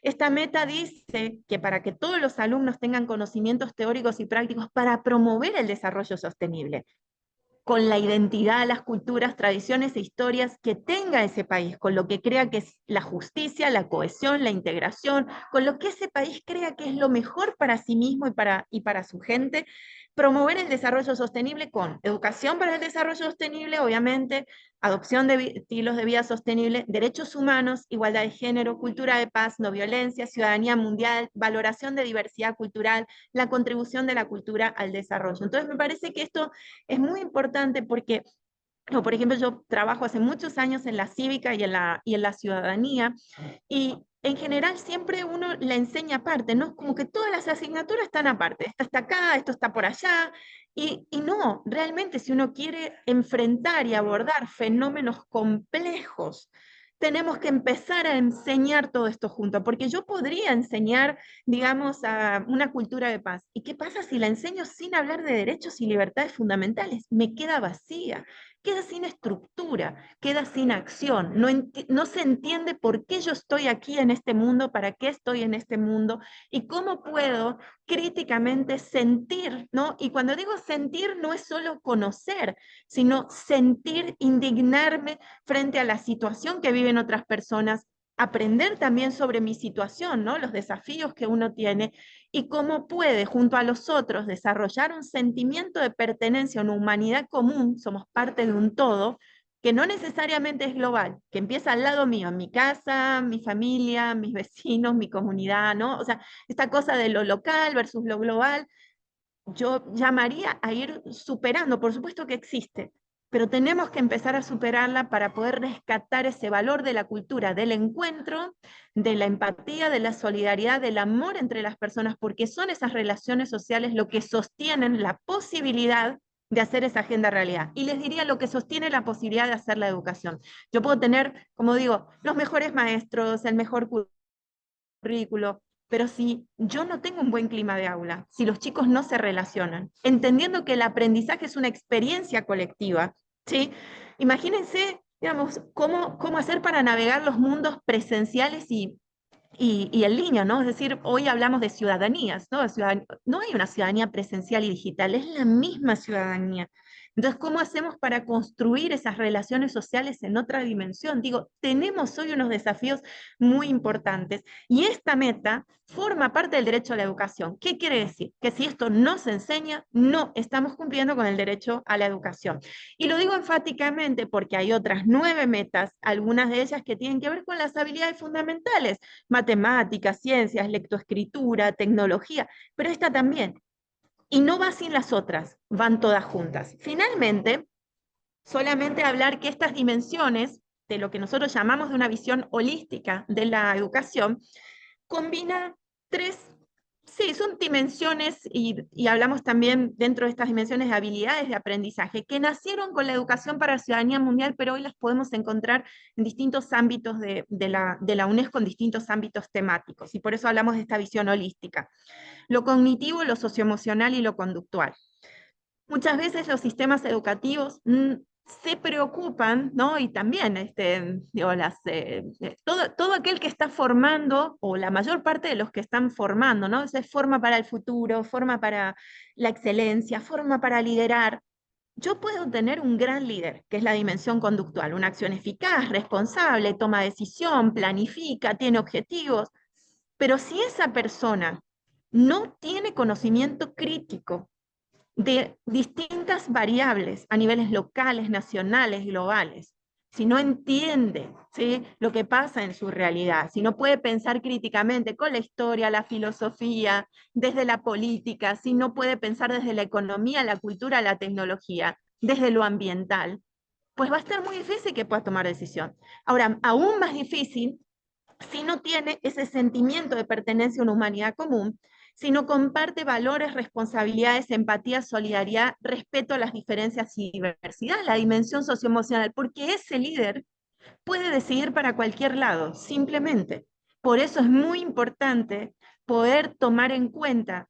Esta meta dice que para que todos los alumnos tengan conocimientos teóricos y prácticos para promover el desarrollo sostenible, con la identidad, las culturas, tradiciones e historias que tenga ese país, con lo que crea que es la justicia, la cohesión, la integración, con lo que ese país crea que es lo mejor para sí mismo y para su gente, promover el desarrollo sostenible con educación para el desarrollo sostenible, obviamente, adopción de estilos de vida sostenible, derechos humanos, igualdad de género, cultura de paz, no violencia, ciudadanía mundial, valoración de diversidad cultural, la contribución de la cultura al desarrollo. Entonces me parece que esto es muy importante porque, por ejemplo, yo trabajo hace muchos años en la cívica y en la ciudadanía, y en general siempre uno la enseña aparte, ¿no? Como que todas las asignaturas están aparte, esto está acá, esto está por allá, y no, realmente si uno quiere enfrentar y abordar fenómenos complejos, tenemos que empezar a enseñar todo esto junto, porque yo podría enseñar, digamos, a una cultura de paz. ¿Y qué pasa si la enseño sin hablar de derechos y libertades fundamentales? Me queda vacía, queda sin estructura, queda sin acción, no se entiende por qué yo estoy aquí en este mundo, para qué estoy en este mundo y cómo puedo críticamente sentir, ¿no? Y cuando digo sentir no es solo conocer, sino sentir, indignarme frente a la situación que viven otras personas, aprender también sobre mi situación, ¿no? Los desafíos que uno tiene y cómo puede junto a los otros desarrollar un sentimiento de pertenencia, una humanidad común, somos parte de un todo, que no necesariamente es global, que empieza al lado mío, en mi casa, mi familia, mis vecinos, mi comunidad, ¿no? O sea, esta cosa de lo local versus lo global, yo llamaría a ir superando, por supuesto que existe, pero tenemos que empezar a superarla para poder rescatar ese valor de la cultura, del encuentro, de la empatía, de la solidaridad, del amor entre las personas, porque son esas relaciones sociales lo que sostienen la posibilidad de hacer esa agenda realidad. Y les diría lo que sostiene la posibilidad de hacer la educación. Yo puedo tener, como digo, los mejores maestros, el mejor currículo, pero si yo no tengo un buen clima de aula, si los chicos no se relacionan, entendiendo que el aprendizaje es una experiencia colectiva, ¿sí? Imagínense, digamos, cómo hacer para navegar los mundos presenciales y en línea, ¿no? Es decir, hoy hablamos de ciudadanías, ¿no? No hay una ciudadanía presencial y digital, es la misma ciudadanía. Entonces, ¿cómo hacemos para construir esas relaciones sociales en otra dimensión? Digo, tenemos hoy unos desafíos muy importantes y esta meta forma parte del derecho a la educación. ¿Qué quiere decir? Que si esto no se enseña, no estamos cumpliendo con el derecho a la educación. Y lo digo enfáticamente porque hay otras 9 metas, algunas de ellas que tienen que ver con las habilidades fundamentales: matemáticas, ciencias, lectoescritura, tecnología, pero esta también. Y no va sin las otras, van todas juntas. Finalmente, solamente hablar que estas dimensiones de lo que nosotros llamamos de una visión holística de la educación, combina 3, sí, son dimensiones y hablamos también dentro de estas dimensiones de habilidades de aprendizaje que nacieron con la educación para la ciudadanía mundial, pero hoy las podemos encontrar en distintos ámbitos de la UNESCO, en distintos ámbitos temáticos, y por eso hablamos de esta visión holística: lo cognitivo, lo socioemocional y lo conductual. Muchas veces los sistemas educativos se preocupan, ¿no? Y también, digo, todo aquel que está formando, o la mayor parte de los que están formando, ¿no? Se forma para el futuro, forma para la excelencia, forma para liderar. Yo puedo tener un gran líder, que es la dimensión conductual, una acción eficaz, responsable, toma decisión, planifica, tiene objetivos, pero si esa persona no tiene conocimiento crítico de distintas variables a niveles locales, nacionales, globales, si no entiende, ¿sí?, lo que pasa en su realidad, si no puede pensar críticamente con la historia, la filosofía, desde la política, si no puede pensar desde la economía, la cultura, la tecnología, desde lo ambiental, pues va a estar muy difícil que pueda tomar decisión. Ahora, aún más difícil si no tiene ese sentimiento de pertenencia a una humanidad común, si no comparte valores, responsabilidades, empatía, solidaridad, respeto a las diferencias y diversidad, la dimensión socioemocional, porque ese líder puede decidir para cualquier lado, simplemente. Por eso es muy importante poder tomar en cuenta,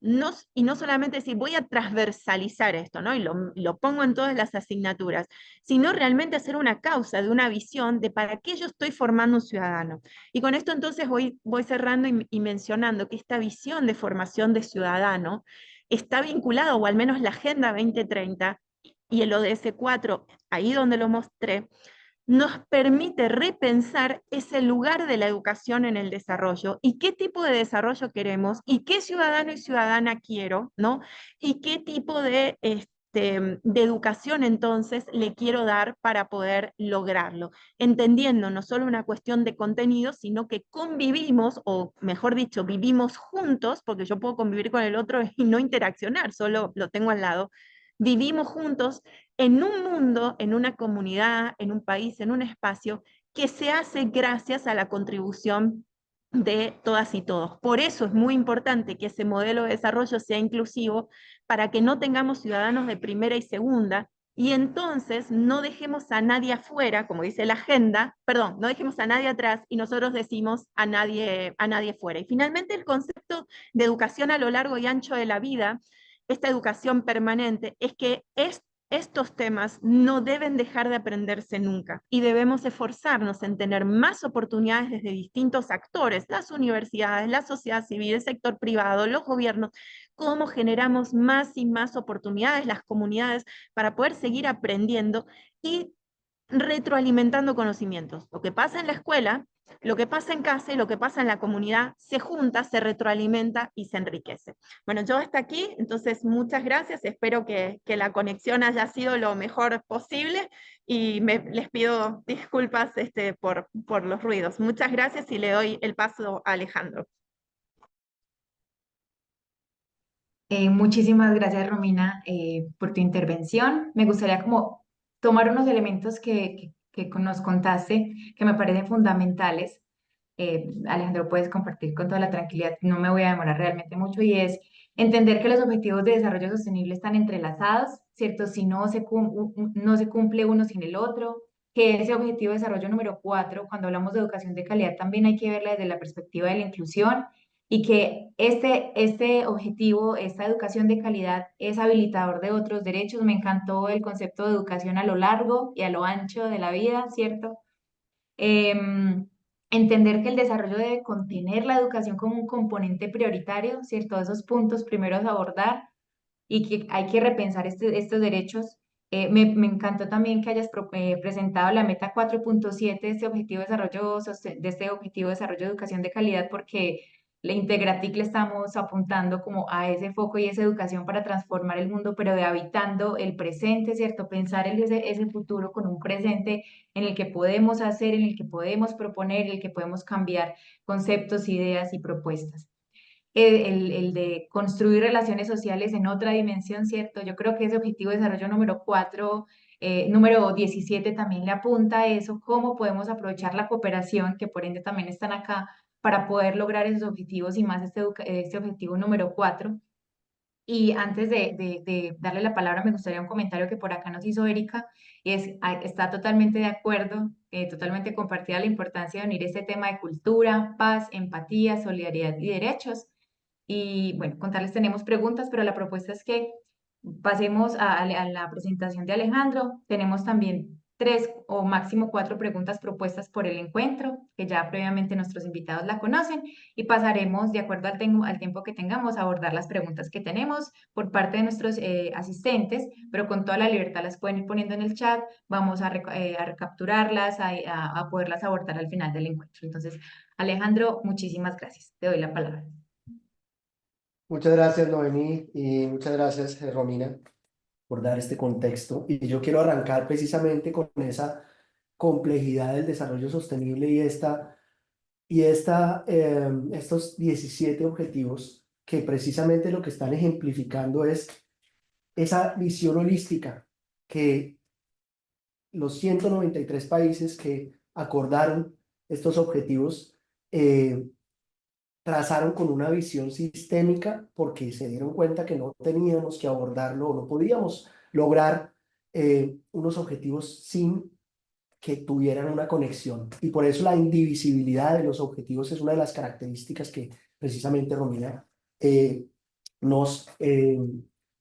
y no solamente decir voy a transversalizar esto, ¿no? Y lo pongo en todas las asignaturas, sino realmente hacer una causa de una visión de para qué yo estoy formando un ciudadano. Y con esto entonces voy cerrando y mencionando que esta visión de formación de ciudadano está vinculado, o al menos la Agenda 2030 y el ODS 4, ahí donde lo mostré, nos permite repensar ese lugar de la educación en el desarrollo y qué tipo de desarrollo queremos y qué ciudadano y ciudadana quiero, ¿no? Y qué tipo de educación entonces le quiero dar para poder lograrlo, entendiendo no solo una cuestión de contenido, sino que convivimos, o mejor dicho, vivimos juntos, porque yo puedo convivir con el otro y no interaccionar, solo lo tengo al lado. Vivimos juntos en un mundo, en una comunidad, en un país, en un espacio que se hace gracias a la contribución de todas y todos. Por eso es muy importante que ese modelo de desarrollo sea inclusivo, para que no tengamos ciudadanos de primera y segunda, y entonces no dejemos a nadie afuera, como dice la agenda, perdón, no dejemos a nadie atrás y nosotros decimos a nadie fuera. Y finalmente el concepto de educación a lo largo y ancho de la vida, esta educación permanente, es que estos temas no deben dejar de aprenderse nunca y debemos esforzarnos en tener más oportunidades desde distintos actores: las universidades, la sociedad civil, el sector privado, los gobiernos. Cómo generamos más y más oportunidades, las comunidades, para poder seguir aprendiendo y retroalimentando conocimientos. Lo que pasa en la escuela, lo que pasa en casa y lo que pasa en la comunidad se junta, se retroalimenta y se enriquece. Bueno, yo hasta aquí, entonces muchas gracias, espero que la conexión haya sido lo mejor posible y les pido disculpas por los ruidos. Muchas gracias y le doy el paso a Alejandro. Muchísimas gracias, Romina, por tu intervención. Me gustaría como tomar unos elementos que nos contaste, que me parecen fundamentales. Alejandro, puedes compartir con toda la tranquilidad, no me voy a demorar realmente mucho, y es entender que los objetivos de desarrollo sostenible están entrelazados, ¿cierto? Si no se cumple uno sin el otro, que ese objetivo de desarrollo número 4, cuando hablamos de educación de calidad, también hay que verla desde la perspectiva de la inclusión, y que este objetivo, esta educación de calidad es habilitador de otros derechos. Me encantó el concepto de educación a lo largo y a lo ancho de la vida, ¿cierto? Entender que el desarrollo debe contener la educación como un componente prioritario, ¿cierto? Esos puntos primeros a abordar y que hay que repensar estos derechos. Me encantó también que hayas presentado la meta 4.7 de este objetivo de desarrollo, de este objetivo de desarrollo de educación de calidad, porque la Integratic le estamos apuntando como a ese foco y esa educación para transformar el mundo, pero de habitando el presente, ¿cierto? Pensar en ese futuro con un presente en el que podemos hacer, en el que podemos proponer, en el que podemos cambiar conceptos, ideas y propuestas. El de construir relaciones sociales en otra dimensión, ¿cierto? Yo creo que ese objetivo de desarrollo número 4, número 17 también le apunta a eso, cómo podemos aprovechar la cooperación, que por ende también están acá, para poder lograr esos objetivos y más este objetivo número 4. Y antes de darle la palabra, me gustaría un comentario que por acá nos hizo Erika, y está totalmente de acuerdo, totalmente compartida la importancia de unir este tema de cultura, paz, empatía, solidaridad y derechos. Y bueno, contarles, tenemos preguntas, pero la propuesta es que pasemos a la presentación de Alejandro. Tenemos también 3 o máximo 4 preguntas propuestas por el encuentro, que ya previamente nuestros invitados la conocen, y pasaremos, de acuerdo al tiempo que tengamos, a abordar las preguntas que tenemos por parte de nuestros asistentes, pero con toda la libertad las pueden ir poniendo en el chat, vamos a recapturarlas, a poderlas abordar al final del encuentro. Entonces, Alejandro, muchísimas gracias. Te doy la palabra. Muchas gracias, Noemí, y muchas gracias, Romina, por dar este contexto. Y yo quiero arrancar precisamente con esa complejidad del desarrollo sostenible estos 17 objetivos que precisamente lo que están ejemplificando es esa visión holística que los 193 países que acordaron estos objetivos trazaron con una visión sistémica porque se dieron cuenta que no teníamos que abordarlo o no podíamos lograr unos objetivos sin que tuvieran una conexión. Y por eso la indivisibilidad de los objetivos es una de las características que precisamente Romina nos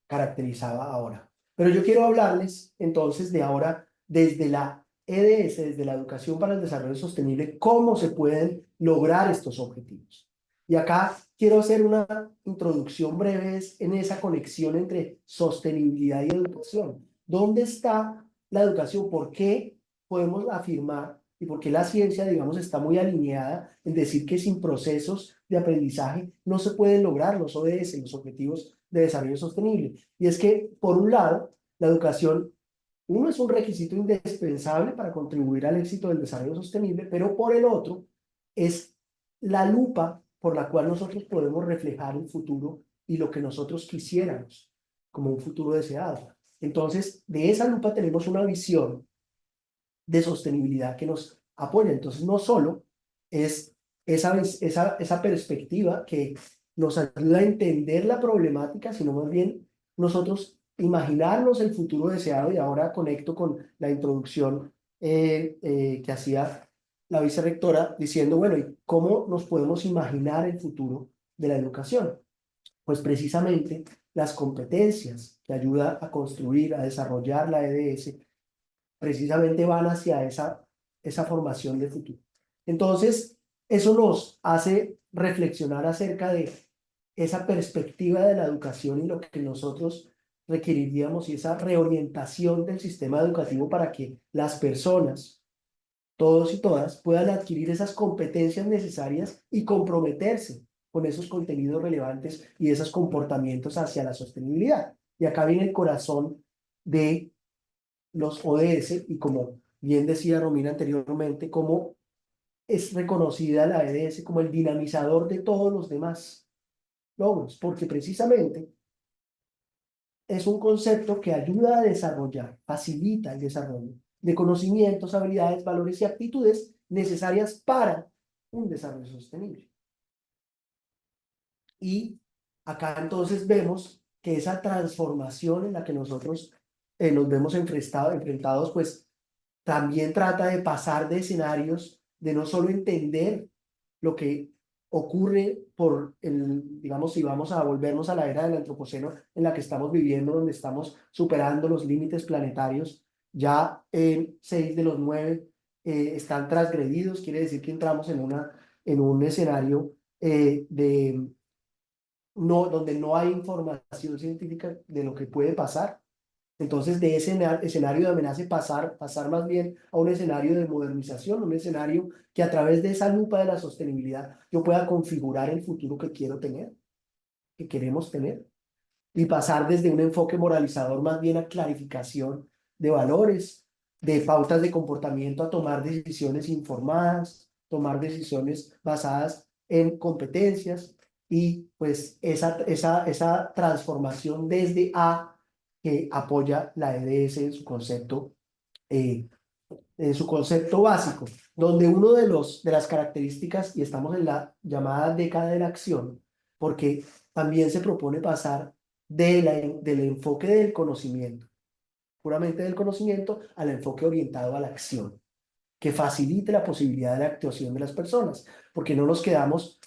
caracterizaba ahora. Pero yo quiero hablarles entonces de ahora desde la EDS, desde la Educación para el Desarrollo Sostenible, cómo se pueden lograr estos objetivos. Y acá quiero hacer una introducción breve en esa conexión entre sostenibilidad y educación. ¿Dónde está la educación? ¿Por qué podemos afirmar y por qué la ciencia, digamos, está muy alineada en decir que sin procesos de aprendizaje no se pueden lograr los ODS, los Objetivos de Desarrollo Sostenible? Y es que, por un lado, la educación, uno, es un requisito indispensable para contribuir al éxito del desarrollo sostenible, pero por el otro, es la lupa por la cual nosotros podemos reflejar el futuro y lo que nosotros quisiéramos como un futuro deseado. Entonces, de esa lupa tenemos una visión de sostenibilidad que nos apoya. Entonces, no solo es esa perspectiva que nos ayuda a entender la problemática, sino más bien nosotros imaginarnos el futuro deseado. Y ahora conecto con la introducción que hacía la vicerrectora diciendo, bueno, ¿y cómo nos podemos imaginar el futuro de la educación? Pues precisamente las competencias que ayuda a construir, a desarrollar la EDS, precisamente van hacia esa formación de futuro. Entonces, eso nos hace reflexionar acerca de esa perspectiva de la educación y lo que nosotros requeriríamos y esa reorientación del sistema educativo para que las personas, todos y todas, puedan adquirir esas competencias necesarias y comprometerse con esos contenidos relevantes y esos comportamientos hacia la sostenibilidad. Y acá viene el corazón de los ODS y, como bien decía Romina anteriormente, cómo es reconocida la EDS como el dinamizador de todos los demás logros, porque precisamente es un concepto que ayuda a desarrollar, facilita el desarrollo de conocimientos, habilidades, valores y actitudes necesarias para un desarrollo sostenible. Y acá entonces vemos que esa transformación en la que nosotros nos vemos enfrentados, pues también trata de pasar de escenarios de no solo entender lo que ocurre por digamos, si vamos a volvernos a la era del antropoceno en la que estamos viviendo, donde estamos superando los límites planetarios, ya 6 de los 9 están transgredidos, quiere decir que entramos en un escenario donde no hay información científica de lo que puede pasar. Entonces, de ese escenario de amenaza pasar más bien a un escenario de modernización, un escenario que a través de esa lupa de la sostenibilidad yo pueda configurar el futuro que quiero tener, que queremos tener, y pasar desde un enfoque moralizador más bien a clarificación de valores, de pautas de comportamiento, a tomar decisiones informadas, tomar decisiones basadas en competencias y pues esa transformación desde A que apoya la EDS eh, en su concepto básico, donde uno de las características, y estamos en la llamada década de la acción, porque también se propone pasar del enfoque del conocimiento, puramente del conocimiento, al enfoque orientado a la acción, que facilite la posibilidad de la actuación de las personas, porque no nos quedamos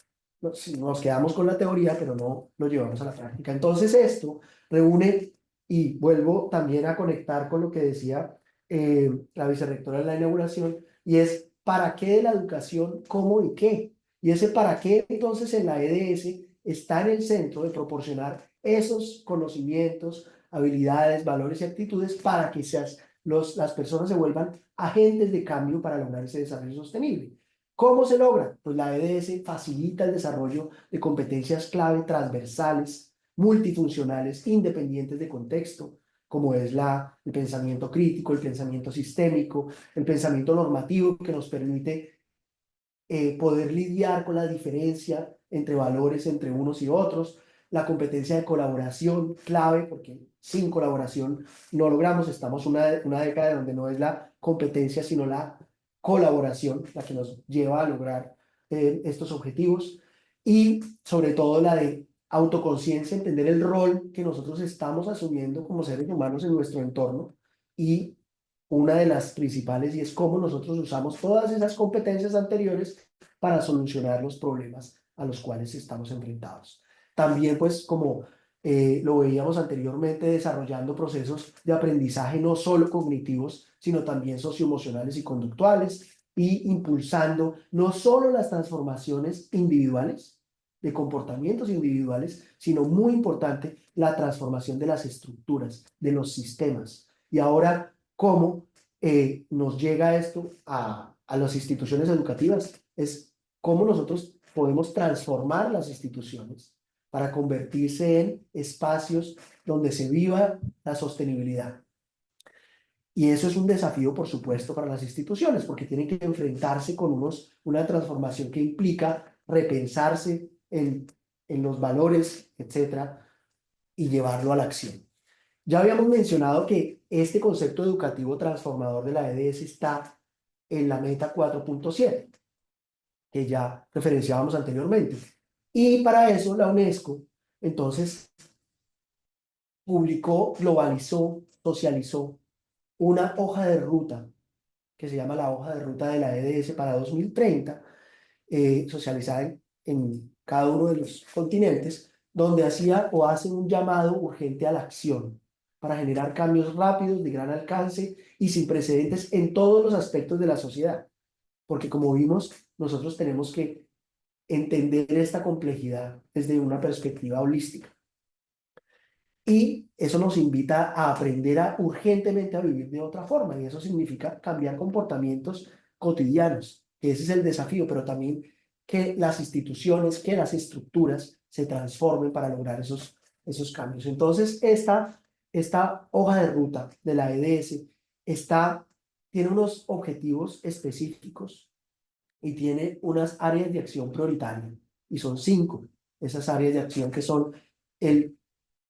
con la teoría, pero no lo llevamos a la práctica. Entonces esto reúne, y vuelvo también a conectar con lo que decía la vicerrectora en la inauguración, y es ¿para qué de la educación, cómo y qué? Y ese para qué entonces en la EDS está en el centro de proporcionar esos conocimientos, habilidades, valores y actitudes para que las personas se vuelvan agentes de cambio para lograr ese desarrollo sostenible. ¿Cómo se logra? Pues la EDS facilita el desarrollo de competencias clave transversales, multifuncionales, independientes de contexto, como es el pensamiento crítico, el pensamiento sistémico, el pensamiento normativo que nos permite poder lidiar con la diferencia entre valores entre unos y otros, la competencia de colaboración clave, porque sin colaboración no logramos, estamos una década donde no es la competencia, sino la colaboración la que nos lleva a lograr estos objetivos, y sobre todo la de autoconciencia, entender el rol que nosotros estamos asumiendo como seres humanos en nuestro entorno, y una de las principales, y es cómo nosotros usamos todas esas competencias anteriores para solucionar los problemas a los cuales estamos enfrentados. También, pues, como lo veíamos anteriormente, desarrollando procesos de aprendizaje no solo cognitivos, sino también socioemocionales y conductuales, y impulsando no solo las transformaciones individuales, de comportamientos individuales, sino muy importante, la transformación de las estructuras, de los sistemas. Y ahora, ¿cómo nos llega esto a las instituciones educativas? Es cómo nosotros podemos transformar las instituciones para convertirse en espacios donde se viva la sostenibilidad. Y eso es un desafío, por supuesto, para las instituciones, porque tienen que enfrentarse con una transformación que implica repensarse en los valores, etcétera, y llevarlo a la acción. Ya habíamos mencionado que este concepto educativo transformador de la EDS está en la meta 4.7, que ya referenciábamos anteriormente. Y para eso la UNESCO, entonces, publicó, globalizó, socializó una hoja de ruta, que se llama la hoja de ruta de la EDS para 2030, socializada en cada uno de los continentes, donde hacía o hace un llamado urgente a la acción para generar cambios rápidos, de gran alcance y sin precedentes en todos los aspectos de la sociedad. Porque como vimos, nosotros tenemos que entender esta complejidad desde una perspectiva holística. Y eso nos invita a aprender urgentemente a vivir de otra forma, y eso significa cambiar comportamientos cotidianos, que ese es el desafío, pero también que las instituciones, que las estructuras se transformen para lograr esos cambios. Entonces, esta hoja de ruta de la EDS tiene unos objetivos específicos y tiene unas áreas de acción prioritarias, y son 5 esas áreas de acción, que son el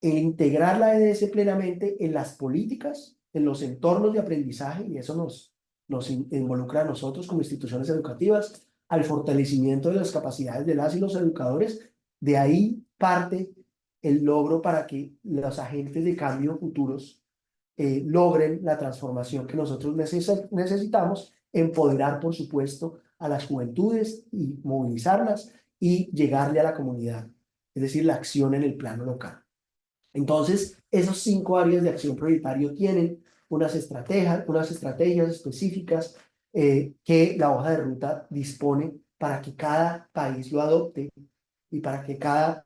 integrar la EDS plenamente en las políticas, en los entornos de aprendizaje, y eso nos involucra a nosotros como instituciones educativas, al fortalecimiento de las capacidades de las y los educadores. De ahí parte el logro para que los agentes de cambio futuros logren la transformación que nosotros necesitamos, empoderar, por supuesto, a las juventudes y movilizarlas, y llegarle a la comunidad, es decir, la acción en el plano local. Entonces, esos 5 áreas de acción prioritario tienen unas estrategias específicas que la hoja de ruta dispone para que cada país lo adopte y para que cada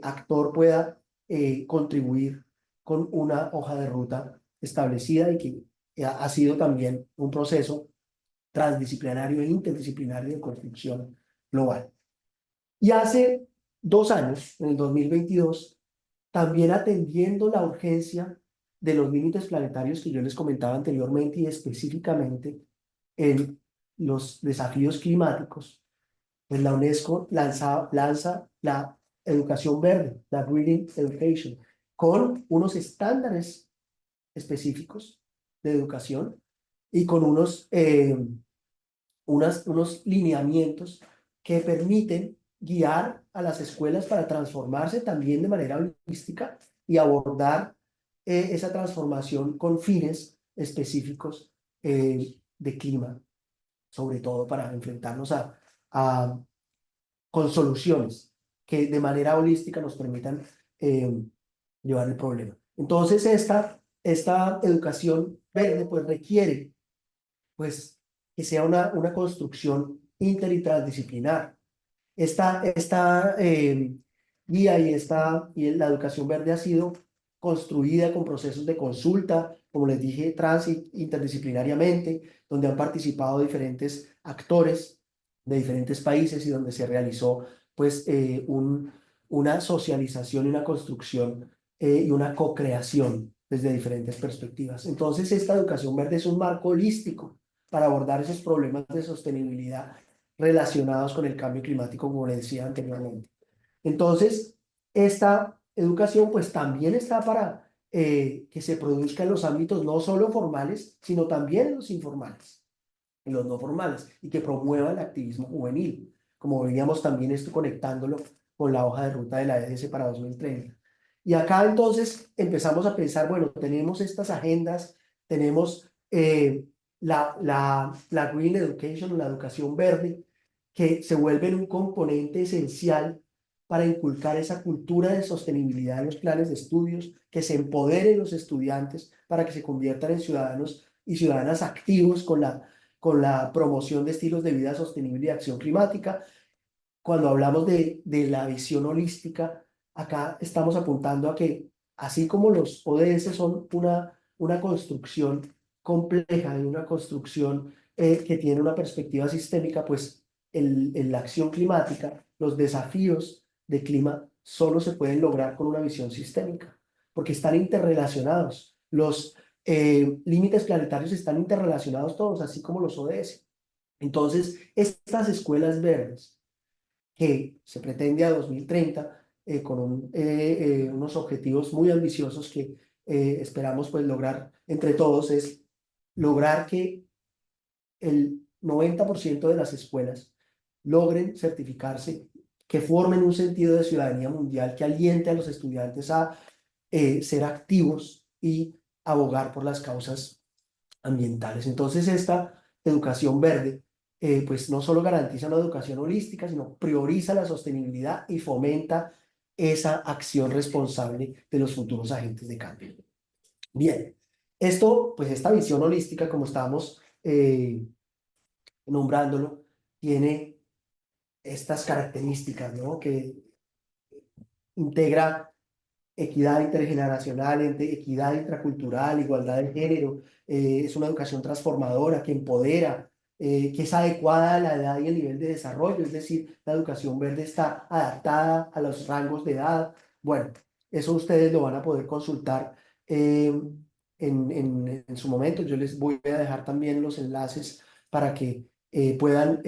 actor pueda contribuir con una hoja de ruta establecida y que ha sido también un proceso transdisciplinario e interdisciplinario de construcción global. Y hace 2 años, en el 2022, también atendiendo la urgencia de los límites planetarios que yo les comentaba anteriormente y específicamente en los desafíos climáticos, pues la UNESCO lanza la educación verde, la Green Education, con unos estándares específicos de educación y con unos lineamientos que permiten guiar a las escuelas para transformarse también de manera holística y abordar esa transformación con fines específicos de clima, sobre todo para enfrentarnos con soluciones que de manera holística nos permitan llevar el problema. Entonces, esta educación verde pues requiere pues que sea una construcción inter y transdisciplinar. Esta guía y la educación verde ha sido construida con procesos de consulta, como les dije, trans y interdisciplinariamente, donde han participado diferentes actores de diferentes países y donde se realizó pues una socialización y una construcción y una co-creación desde diferentes perspectivas. Entonces, esta educación verde es un marco holístico para abordar esos problemas de sostenibilidad relacionados con el cambio climático, como le decía anteriormente. Entonces, esta educación pues también está para que se produzca en los ámbitos no solo formales, sino también en los informales, en los no formales, y que promueva el activismo juvenil, como veíamos también esto conectándolo con la hoja de ruta de la EDS para 2030. Y acá entonces empezamos a pensar, bueno, tenemos estas agendas, tenemos la Green Education, la educación verde, que se vuelven un componente esencial para inculcar esa cultura de sostenibilidad en los planes de estudios, que se empoderen los estudiantes para que se conviertan en ciudadanos y ciudadanas activos con la promoción de estilos de vida sostenible y acción climática. Cuando hablamos de la visión holística, acá estamos apuntando a que, así como los ODS son una construcción compleja y una construcción que tiene una perspectiva sistémica, pues en la acción climática, los desafíos de clima solo se pueden lograr con una visión sistémica, porque están interrelacionados. Los límites planetarios están interrelacionados todos, así como los ODS. Entonces, estas escuelas verdes que se pretende a 2030 con unos objetivos muy ambiciosos que esperamos pues lograr entre todos, es lograr que el 90% de las escuelas logren certificarse, que formen un sentido de ciudadanía mundial que aliente a los estudiantes a ser activos y abogar por las causas ambientales. Entonces, esta educación verde pues no solo garantiza una educación holística, sino prioriza la sostenibilidad y fomenta esa acción responsable de los futuros agentes de cambio. Bien, pues esta visión holística, como estábamos nombrándolo, tiene estas características, ¿no? Que integra equidad intergeneracional, equidad intracultural, igualdad de género, es una educación transformadora que empodera, que es adecuada a la edad y el nivel de desarrollo, es decir, la educación verde está adaptada a los rangos de edad. Bueno, eso ustedes lo van a poder consultar en su momento. Yo les voy a dejar también los enlaces para que puedan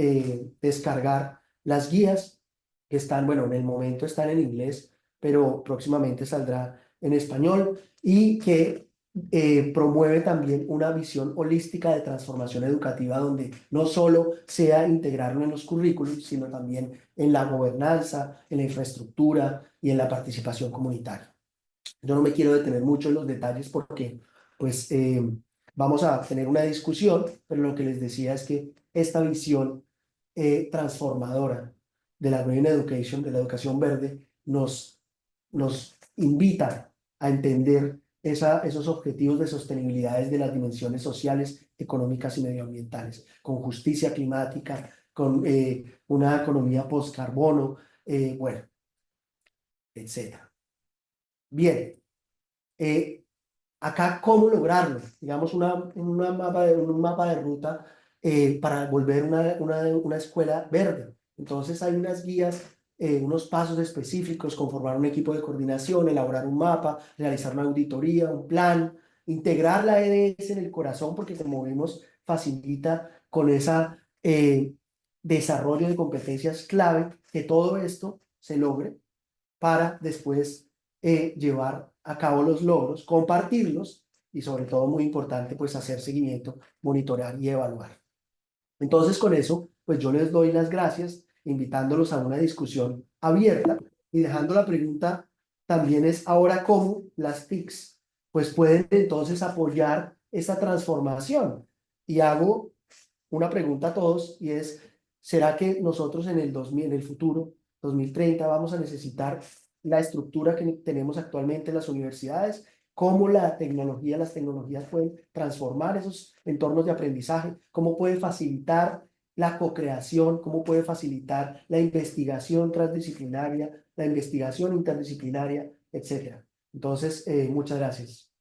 descargar las guías que están, bueno, en el momento están en inglés, pero próximamente saldrá en español y que promueve también una visión holística de transformación educativa donde no solo sea integrarlo en los currículos, sino también en la gobernanza, en la infraestructura y en la participación comunitaria. Yo no me quiero detener mucho en los detalles porque pues vamos a tener una discusión, pero lo que les decía es que esta visión transformadora de la Green Education, de la educación verde, nos invitan a entender esos objetivos de sostenibilidad de las dimensiones sociales, económicas y medioambientales, con justicia climática, con una economía post-carbono, bueno, etcétera. Bien, acá, ¿cómo lograrlo? Digamos, un mapa de ruta para volver una escuela verde. Entonces, hay unas guías, unos pasos específicos, conformar un equipo de coordinación, elaborar un mapa, realizar una auditoría, un plan, integrar la EDS en el corazón, porque como vimos, facilita con ese desarrollo de competencias clave que todo esto se logre para después llevar a cabo los logros, compartirlos y sobre todo muy importante pues hacer seguimiento, monitorear y evaluar. Entonces con eso pues yo les doy las gracias invitándolos a una discusión abierta y dejando la pregunta también es ahora cómo las TICs pues pueden entonces apoyar esta transformación y hago una pregunta a todos y es, ¿será que nosotros en el 2000, en el futuro, 2030, vamos a necesitar la estructura que tenemos actualmente en las universidades? ¿Cómo las tecnologías pueden transformar esos entornos de aprendizaje? ¿Cómo puede facilitar la co-creación? ¿Cómo puede facilitar la investigación transdisciplinaria, la investigación interdisciplinaria, etcétera? Entonces, muchas gracias.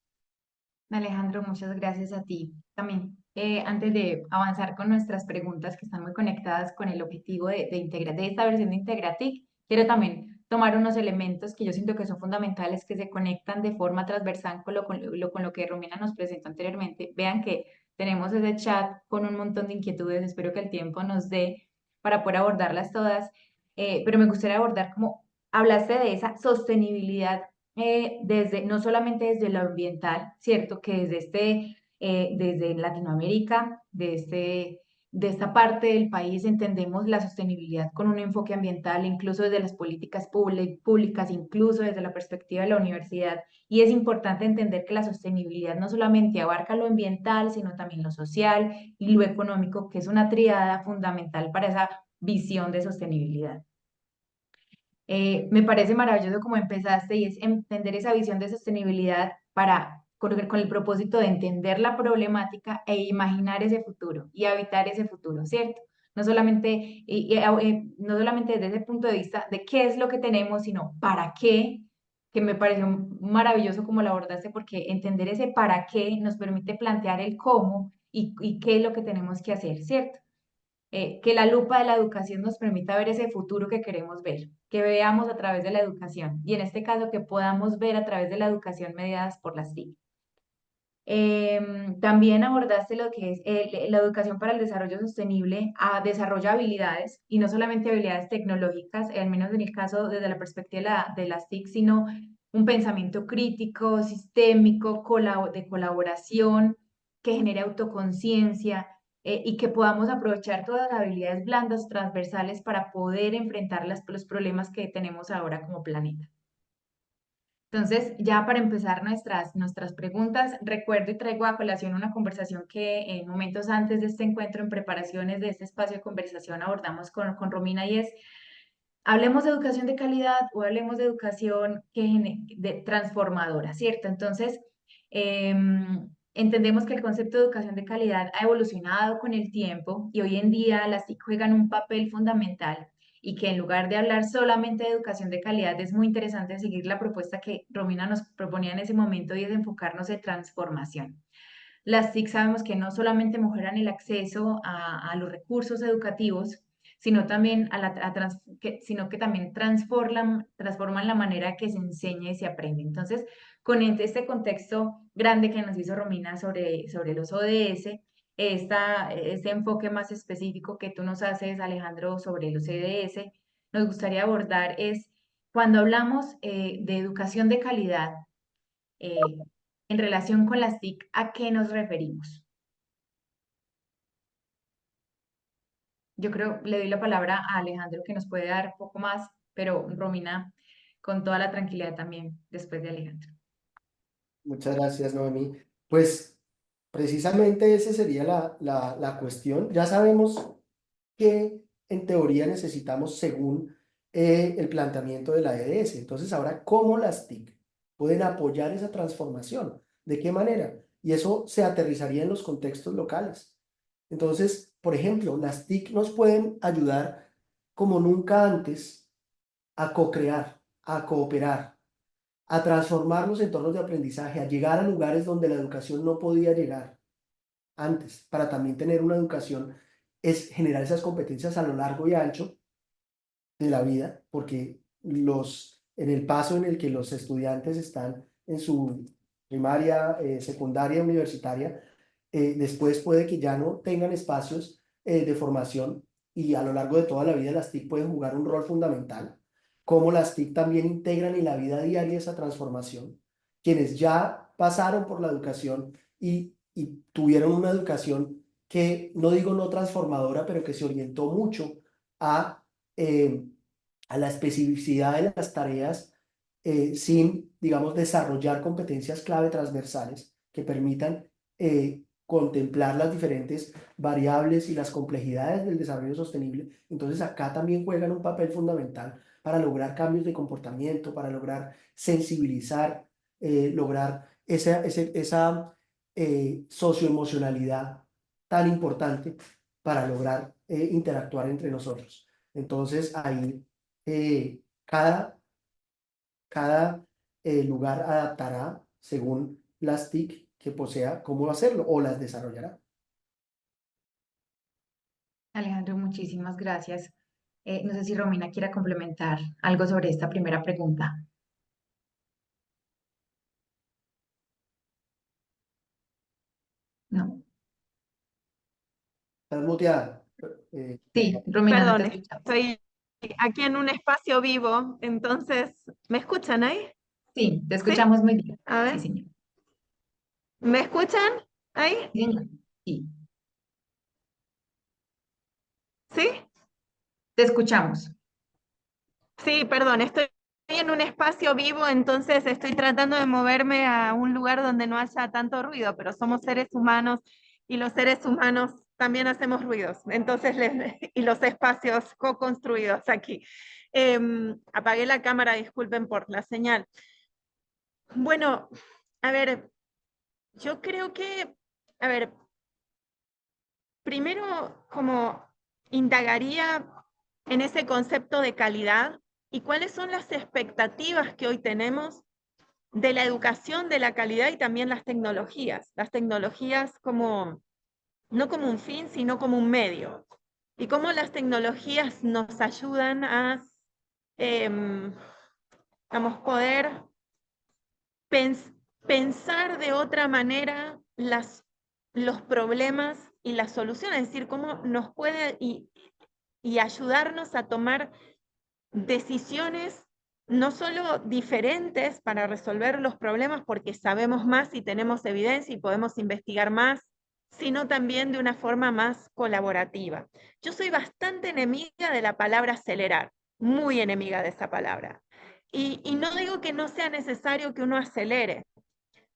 Alejandro, muchas gracias a ti. También, antes de avanzar con nuestras preguntas que están muy conectadas con el objetivo de esta versión de Integratic, quiero también tomar unos elementos que yo siento que son fundamentales, que se conectan de forma transversal con lo que Romina nos presentó anteriormente. Vean que tenemos ese chat con un montón de inquietudes, espero que el tiempo nos dé para poder abordarlas todas, pero me gustaría abordar como hablaste de esa sostenibilidad desde, no solamente desde lo ambiental, ¿cierto? Que desde Latinoamérica, de esta parte del país, entendemos la sostenibilidad con un enfoque ambiental, incluso desde las políticas públicas, incluso desde la perspectiva de la universidad. Y es importante entender que la sostenibilidad no solamente abarca lo ambiental, sino también lo social y lo económico, que es una triada fundamental para esa visión de sostenibilidad. Me parece maravilloso como empezaste y es entender esa visión de sostenibilidad con el propósito de entender la problemática e imaginar ese futuro y habitar ese futuro, ¿cierto? No solamente, no solamente desde ese punto de vista de qué es lo que tenemos, sino para qué, que me pareció maravilloso como lo abordaste, porque entender ese para qué nos permite plantear el cómo y qué es lo que tenemos que hacer, ¿cierto? Que la lupa de la educación nos permita ver ese futuro que queremos ver, que veamos a través de la educación y en este caso que podamos ver a través de la educación mediadas por las TIC. También abordaste lo que es la educación para el desarrollo sostenible, desarrolla habilidades y no solamente habilidades tecnológicas, al menos en el caso desde la perspectiva de las TIC, sino un pensamiento crítico, sistémico, de colaboración, que genere autoconciencia y que podamos aprovechar todas las habilidades blandas, transversales para poder enfrentar los problemas que tenemos ahora como planeta. Entonces, ya para empezar nuestras preguntas, recuerdo y traigo a colación una conversación que en momentos antes de este encuentro, en preparaciones de este espacio de conversación, abordamos con Romina y es, hablemos de educación de calidad o hablemos de educación transformadora, ¿cierto? Entonces, entendemos que el concepto de educación de calidad ha evolucionado con el tiempo y hoy en día las TIC juegan un papel fundamental y que en lugar de hablar solamente de educación de calidad, es muy interesante seguir la propuesta que Romina nos proponía en ese momento y es enfocarnos en transformación. Las TIC sabemos que no solamente mejoran el acceso a los recursos educativos, sino también sino que también transforman la manera que se enseña y se aprende. Entonces, con este contexto grande que nos hizo Romina sobre los ODS, este enfoque más específico que tú nos haces, Alejandro, sobre los CDS, nos gustaría abordar es cuando hablamos de educación de calidad en relación con las TIC, ¿a qué nos referimos? Yo creo, le doy la palabra a Alejandro que nos puede dar un poco más, pero Romina, con toda la tranquilidad también, después de Alejandro. Muchas gracias, Noemí. Pues precisamente esa sería la cuestión. Ya sabemos que en teoría necesitamos según el planteamiento de la EDS. Entonces, ahora, ¿cómo las TIC pueden apoyar esa transformación? ¿De qué manera? Y eso se aterrizaría en los contextos locales. Entonces, por ejemplo, las TIC nos pueden ayudar como nunca antes a co-crear, a cooperar, a transformar los entornos de aprendizaje, a llegar a lugares donde la educación no podía llegar antes, para también tener una educación, es generar esas competencias a lo largo y ancho de la vida, porque en el paso en el que los estudiantes están en su primaria, secundaria, universitaria, después puede que ya no tengan espacios de formación y a lo largo de toda la vida las TIC pueden jugar un rol fundamental, como las TIC también integran en la vida diaria esa transformación. Quienes ya pasaron por la educación y tuvieron una educación que, no digo no transformadora, pero que se orientó mucho a, eh, a la especificidad de las tareas sin, digamos, desarrollar competencias clave transversales que permitan contemplar las diferentes variables y las complejidades del desarrollo sostenible. Entonces acá también juegan un papel fundamental para lograr cambios de comportamiento, para lograr sensibilizar, lograr esa socioemocionalidad tan importante para lograr interactuar entre nosotros. Entonces ahí cada lugar adaptará según las TIC que posea cómo hacerlo o las desarrollará. Alejandro, muchísimas gracias. No sé si Romina quiera complementar algo sobre esta primera pregunta. No. Estás muteada. Sí, Romina, no te Perdón, escuchamos. estoy aquí en un espacio vivo, entonces, ¿me escuchan ahí? Sí, te ¿Sí? escuchamos muy bien. A Sí, ver, señor. ¿me escuchan ahí? Sí, señor. Sí, ¿Sí? te escuchamos. Sí, perdón, estoy en un espacio vivo, entonces estoy tratando de moverme a un lugar donde no haya tanto ruido, pero somos seres humanos y los seres humanos también hacemos ruidos, entonces, y los espacios co-construidos aquí. Apagué la cámara, disculpen por la señal. Bueno, a ver, yo creo que, a ver, primero como indagaría en ese concepto de calidad y cuáles son las expectativas que hoy tenemos de la educación, de la calidad y también las tecnologías. Las tecnologías como, no como un fin, sino como un medio. Y cómo las tecnologías nos ayudan a, vamos, poder pensar de otra manera los problemas y las soluciones, es decir, cómo nos puede y ayudarnos a tomar decisiones no solo diferentes para resolver los problemas porque sabemos más y tenemos evidencia y podemos investigar más, sino también de una forma más colaborativa. Yo soy bastante enemiga de la palabra acelerar, muy enemiga de esa palabra. Y no digo que no sea necesario que uno acelere.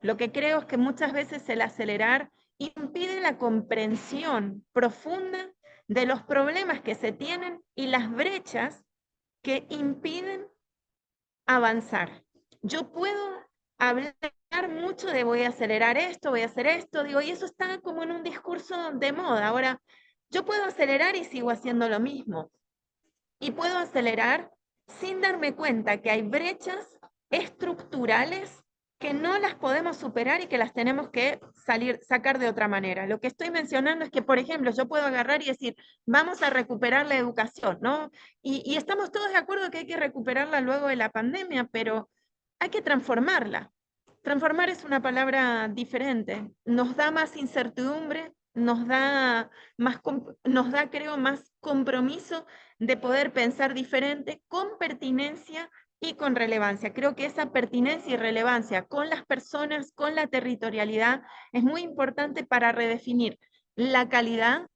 Lo que creo es que muchas veces el acelerar impide la comprensión profunda de los problemas que se tienen y las brechas que impiden avanzar. Yo puedo hablar mucho de voy a acelerar esto, voy a hacer esto, digo, y eso está como en un discurso de moda. Ahora, yo puedo acelerar y sigo haciendo lo mismo. Y puedo acelerar sin darme cuenta que hay brechas estructurales que no las podemos superar y que las tenemos que sacar de otra manera. Lo que estoy mencionando es que, por ejemplo, yo puedo agarrar y decir, vamos a recuperar la educación, ¿no? Y estamos todos de acuerdo que hay que recuperarla luego de la pandemia, pero hay que transformarla. Transformar es una palabra diferente, nos da más incertidumbre, nos da, creo, más compromiso de poder pensar diferente con pertinencia y con relevancia. Creo que esa pertinencia y relevancia con las personas, con la territorialidad, es muy importante para redefinir la calidad,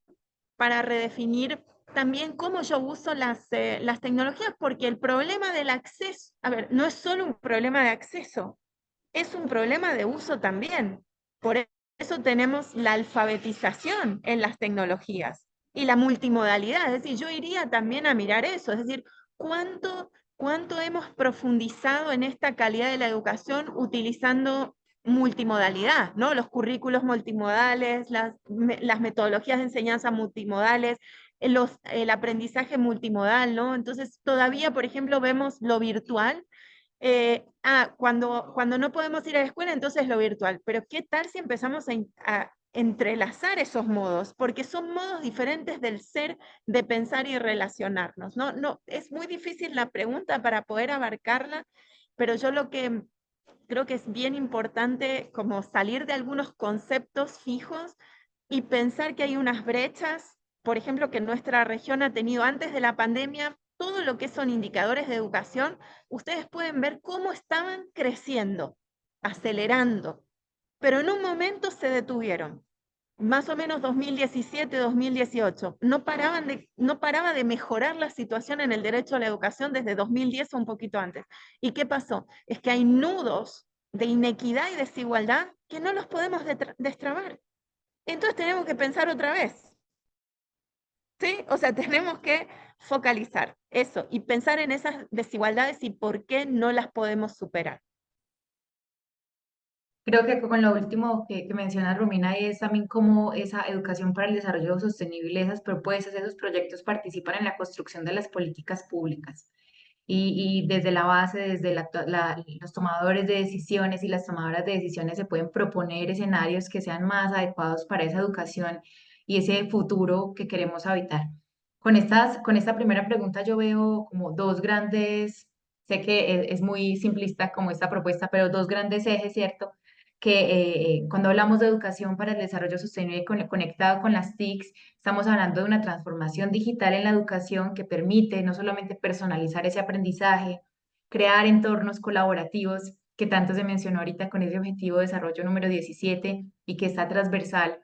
para redefinir también cómo yo uso las tecnologías, porque el problema del acceso, a ver, no es solo un problema de acceso, es un problema de uso también. Por eso tenemos la alfabetización en las tecnologías. y la multimodalidad. Es decir, yo iría también a mirar eso, es decir, cuánto hemos profundizado en esta calidad de la educación utilizando multimodalidad, ¿no? Los currículos multimodales, las metodologías de enseñanza multimodales, el aprendizaje multimodal, ¿no? Entonces, todavía, por ejemplo, vemos lo virtual. Cuando no podemos ir a la escuela, entonces lo virtual. Pero ¿qué tal si empezamos a entrelazar esos modos? Porque son modos diferentes del ser, de pensar y relacionarnos, ¿no? No, es muy difícil la pregunta para poder abarcarla, pero yo lo que creo que es bien importante como salir de algunos conceptos fijos y pensar que hay unas brechas, por ejemplo, que nuestra región ha tenido antes de la pandemia, todo lo que son indicadores de educación, ustedes pueden ver cómo estaban creciendo, acelerando, pero en un momento se detuvieron. Más o menos 2017, 2018. No paraba de mejorar la situación en el derecho a la educación desde 2010 o un poquito antes. ¿Y qué pasó? Es que hay nudos de inequidad y desigualdad que no los podemos destrabar. Entonces tenemos que pensar otra vez, ¿sí? O sea, tenemos que focalizar eso y pensar en esas desigualdades y por qué no las podemos superar. Creo que con lo último que menciona Romina es también cómo esa educación para el desarrollo sostenible, esas propuestas, esos proyectos participan en la construcción de las políticas públicas. Y desde la base, desde los tomadores de decisiones y las tomadoras de decisiones se pueden proponer escenarios que sean más adecuados para esa educación y ese futuro que queremos habitar. Con esta primera pregunta yo veo como dos grandes, sé que es muy simplista como esta propuesta, pero dos grandes ejes, ¿cierto? Que cuando hablamos de educación para el desarrollo sostenible conectado con las TICs, estamos hablando de una transformación digital en la educación que permite no solamente personalizar ese aprendizaje, crear entornos colaborativos, que tanto se mencionó ahorita con ese objetivo de desarrollo número 17 y que está transversal,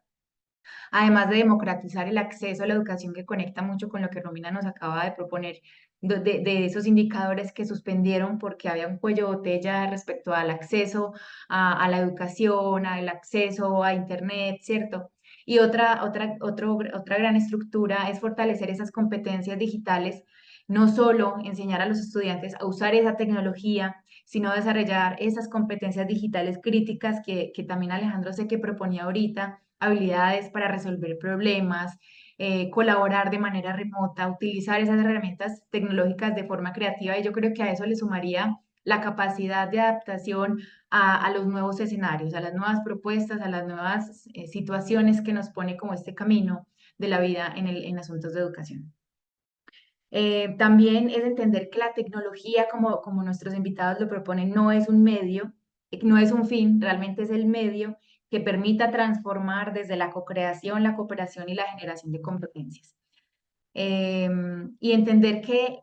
además de democratizar el acceso a la educación que conecta mucho con lo que Romina nos acaba de proponer, de esos indicadores que suspendieron porque había un cuello de botella respecto al acceso a la educación, al acceso a Internet, ¿cierto? Y otra gran estructura es fortalecer esas competencias digitales, no solo enseñar a los estudiantes a usar esa tecnología, sino desarrollar esas competencias digitales críticas que también Alejandro sé que proponía ahorita, habilidades para resolver problemas, colaborar de manera remota, utilizar esas herramientas tecnológicas de forma creativa, y yo creo que a eso le sumaría la capacidad de adaptación a los nuevos escenarios, a las nuevas propuestas, a las nuevas situaciones que nos pone como este camino de la vida en asuntos de educación. También es entender que la tecnología, como nuestros invitados lo proponen, no es un medio, no es un fin, realmente es el medio que permita transformar desde la co-creación, la cooperación y la generación de competencias. Y entender que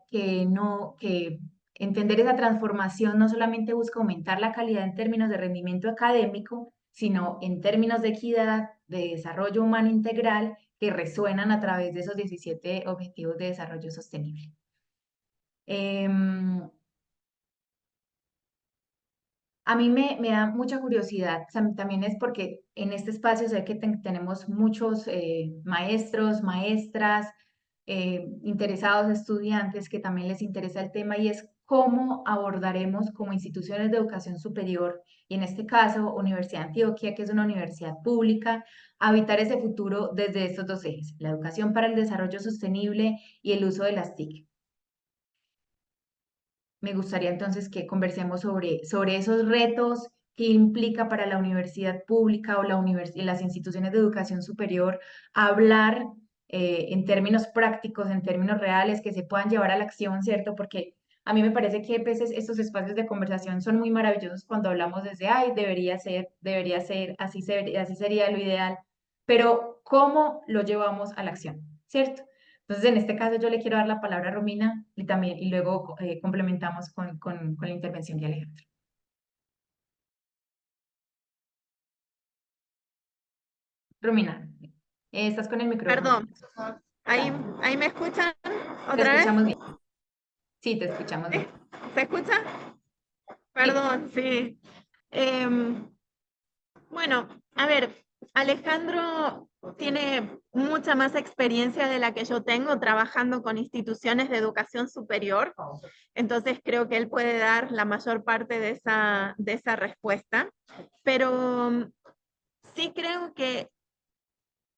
entender esa transformación no solamente busca aumentar la calidad en términos de rendimiento académico, sino en términos de equidad, de desarrollo humano integral, que resuenan a través de esos 17 Objetivos de Desarrollo Sostenible. A mí me da mucha curiosidad, también es porque en este espacio sé que tenemos muchos maestros, maestras, interesados, estudiantes que también les interesa el tema, y es cómo abordaremos como instituciones de educación superior, y en este caso Universidad de Antioquia, que es una universidad pública, habitar ese futuro desde estos dos ejes, la educación para el desarrollo sostenible y el uso de las TIC. Me gustaría entonces que conversemos sobre esos retos que implica para la universidad pública o las instituciones de educación superior hablar en términos prácticos, en términos reales, que se puedan llevar a la acción, ¿cierto? Porque a mí me parece que a veces estos espacios de conversación son muy maravillosos cuando hablamos desde, ay, debería ser, así sería lo ideal, pero ¿cómo lo llevamos a la acción? ¿Cierto? Entonces, en este caso, yo le quiero dar la palabra a Romina y luego complementamos con la intervención de Alejandro. Romina, estás con el micrófono. Perdón, ¿ahí me escuchan Te otra vez? escuchamos bien. Sí, te escuchamos ¿Sí? bien. ¿Se escucha? Sí. Perdón, sí. Bueno, a ver, Alejandro tiene mucha más experiencia de la que yo tengo trabajando con instituciones de educación superior, entonces creo que él puede dar la mayor parte de esa respuesta, pero sí creo que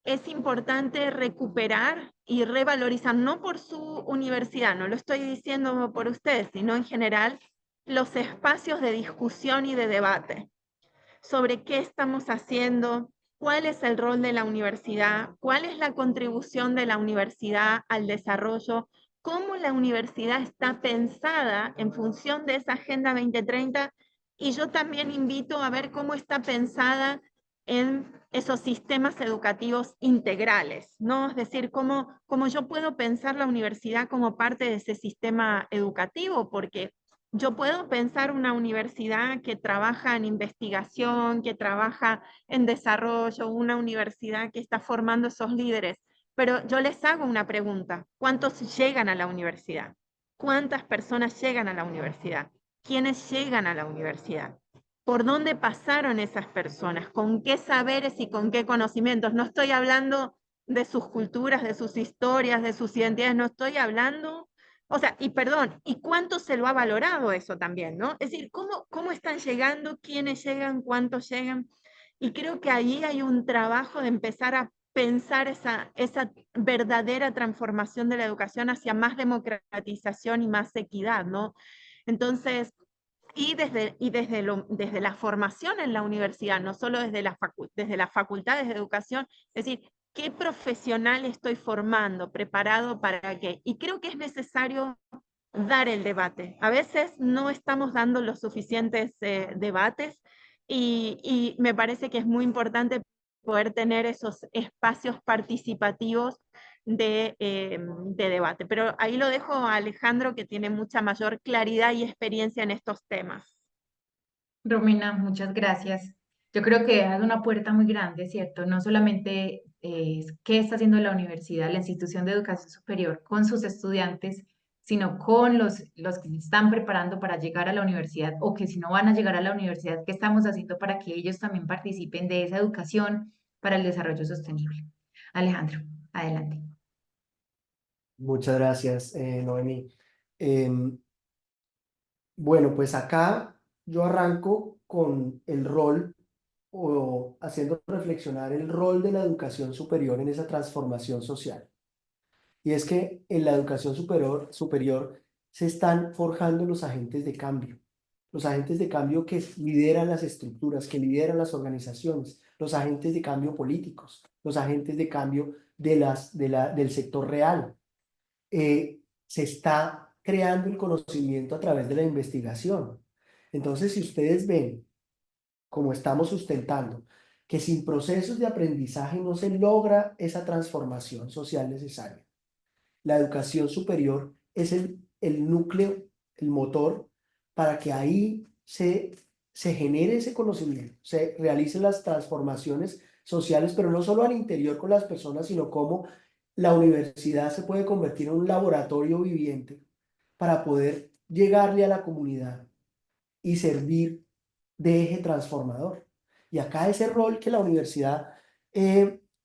es importante recuperar y revalorizar, no por su universidad, no lo estoy diciendo por ustedes, sino en general, los espacios de discusión y de debate sobre qué estamos haciendo, cuál es el rol de la universidad, cuál es la contribución de la universidad al desarrollo, cómo la universidad está pensada en función de esa Agenda 2030, y yo también invito a ver cómo está pensada en esos sistemas educativos integrales, ¿no? Es decir, cómo yo puedo pensar la universidad como parte de ese sistema educativo, porque yo puedo pensar una universidad que trabaja en investigación, que trabaja en desarrollo, una universidad que está formando esos líderes, pero yo les hago una pregunta: ¿cuántos llegan a la universidad? ¿Cuántas personas llegan a la universidad? ¿Quiénes llegan a la universidad? ¿Por dónde pasaron esas personas? ¿Con qué saberes y con qué conocimientos? No estoy hablando de sus culturas, de sus historias, de sus identidades, no estoy hablando, o sea, y perdón, ¿y cuánto se lo ha valorado eso también, no? Es decir, ¿cómo están llegando? ¿Quiénes llegan? ¿Cuántos llegan? Y creo que ahí hay un trabajo de empezar a pensar esa verdadera transformación de la educación hacia más democratización y más equidad, ¿no? Entonces, desde la formación en la universidad, no solo desde las facultades de educación, es decir, ¿qué profesional estoy formando, preparado para qué? Y creo que es necesario dar el debate. A veces no estamos dando los suficientes debates, y me parece que es muy importante poder tener esos espacios participativos de debate. Pero ahí lo dejo a Alejandro, que tiene mucha mayor claridad y experiencia en estos temas. Romina, muchas gracias. Yo creo que es una puerta muy grande, ¿cierto? No solamente qué está haciendo la universidad, la institución de educación superior con sus estudiantes, sino con los que se están preparando para llegar a la universidad, o que si no van a llegar a la universidad, ¿qué estamos haciendo para que ellos también participen de esa educación para el desarrollo sostenible? Alejandro, adelante. Muchas gracias, Noemí. Em, bueno, pues acá yo arranco con el rol o haciendo reflexionar el rol de la educación superior en esa transformación social. Y es que en la educación superior se están forjando los agentes de cambio. Los agentes de cambio que lideran las estructuras, que lideran las organizaciones, los agentes de cambio políticos, los agentes de cambio del sector real. Se está creando el conocimiento a través de la investigación. Entonces, si ustedes ven, como estamos sustentando, que sin procesos de aprendizaje no se logra esa transformación social necesaria. La educación superior es el núcleo, el motor, para que ahí se genere ese conocimiento, se realicen las transformaciones sociales, pero no solo al interior con las personas, sino cómo la universidad se puede convertir en un laboratorio viviente para poder llegarle a la comunidad y servir de eje transformador. Y acá ese rol que la universidad,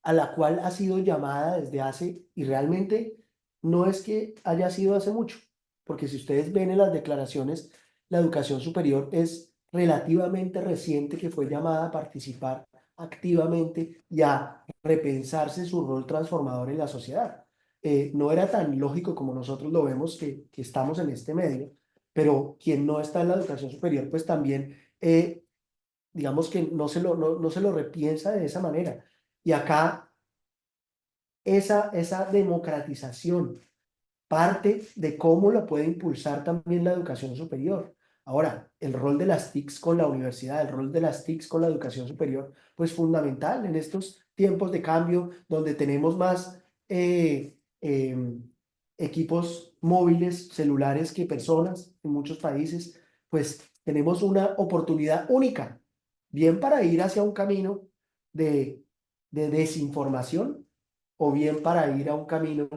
a la cual ha sido llamada desde hace, y realmente no es que haya sido hace mucho, porque si ustedes ven en las declaraciones, la educación superior es relativamente reciente que fue llamada a participar activamente y a repensarse su rol transformador en la sociedad. No era tan lógico como nosotros lo vemos que estamos en este medio, pero quien no está en la educación superior, pues también, digamos que no se lo repiensa de esa manera. Y acá esa democratización parte de cómo la puede impulsar también la educación superior. Ahora, el rol de las TICs con la universidad, el rol de las TICs con la educación superior, pues fundamental en estos tiempos de cambio donde tenemos más equipos móviles, celulares que personas en muchos países, pues tenemos una oportunidad única, bien para ir hacia un camino de desinformación o bien para ir a un camino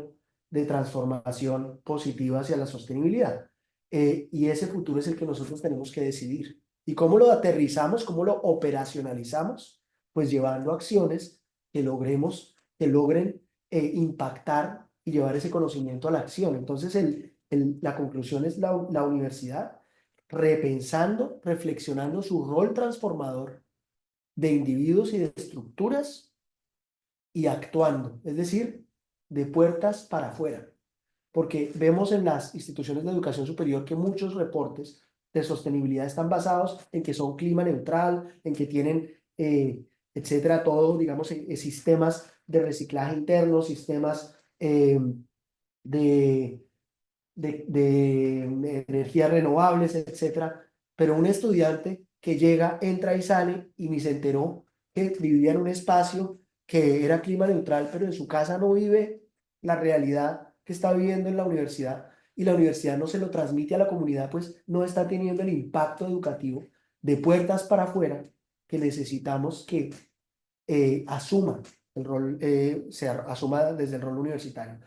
de transformación positiva hacia la sostenibilidad. Y ese futuro es el que nosotros tenemos que decidir. ¿Y cómo lo aterrizamos? ¿Cómo lo operacionalizamos? Pues llevando acciones que logremos que logren impactar y llevar ese conocimiento a la acción. Entonces, la conclusión es la universidad repensando, reflexionando su rol transformador de individuos y de estructuras y actuando, es decir, de puertas para afuera. Porque vemos en las instituciones de educación superior que muchos reportes de sostenibilidad están basados en que son clima neutral, en que tienen, etcétera, todo, digamos, sistemas de reciclaje interno, sistemas de, de energías renovables, etcétera. Pero un estudiante que llega, entra y sale y ni se enteró que vivía en un espacio que era clima neutral, pero en su casa no vive la realidad que está viviendo en la universidad y la universidad no se lo transmite a la comunidad, pues no está teniendo el impacto educativo de puertas para afuera que necesitamos que asuma el rol, se asuma desde el rol universitario.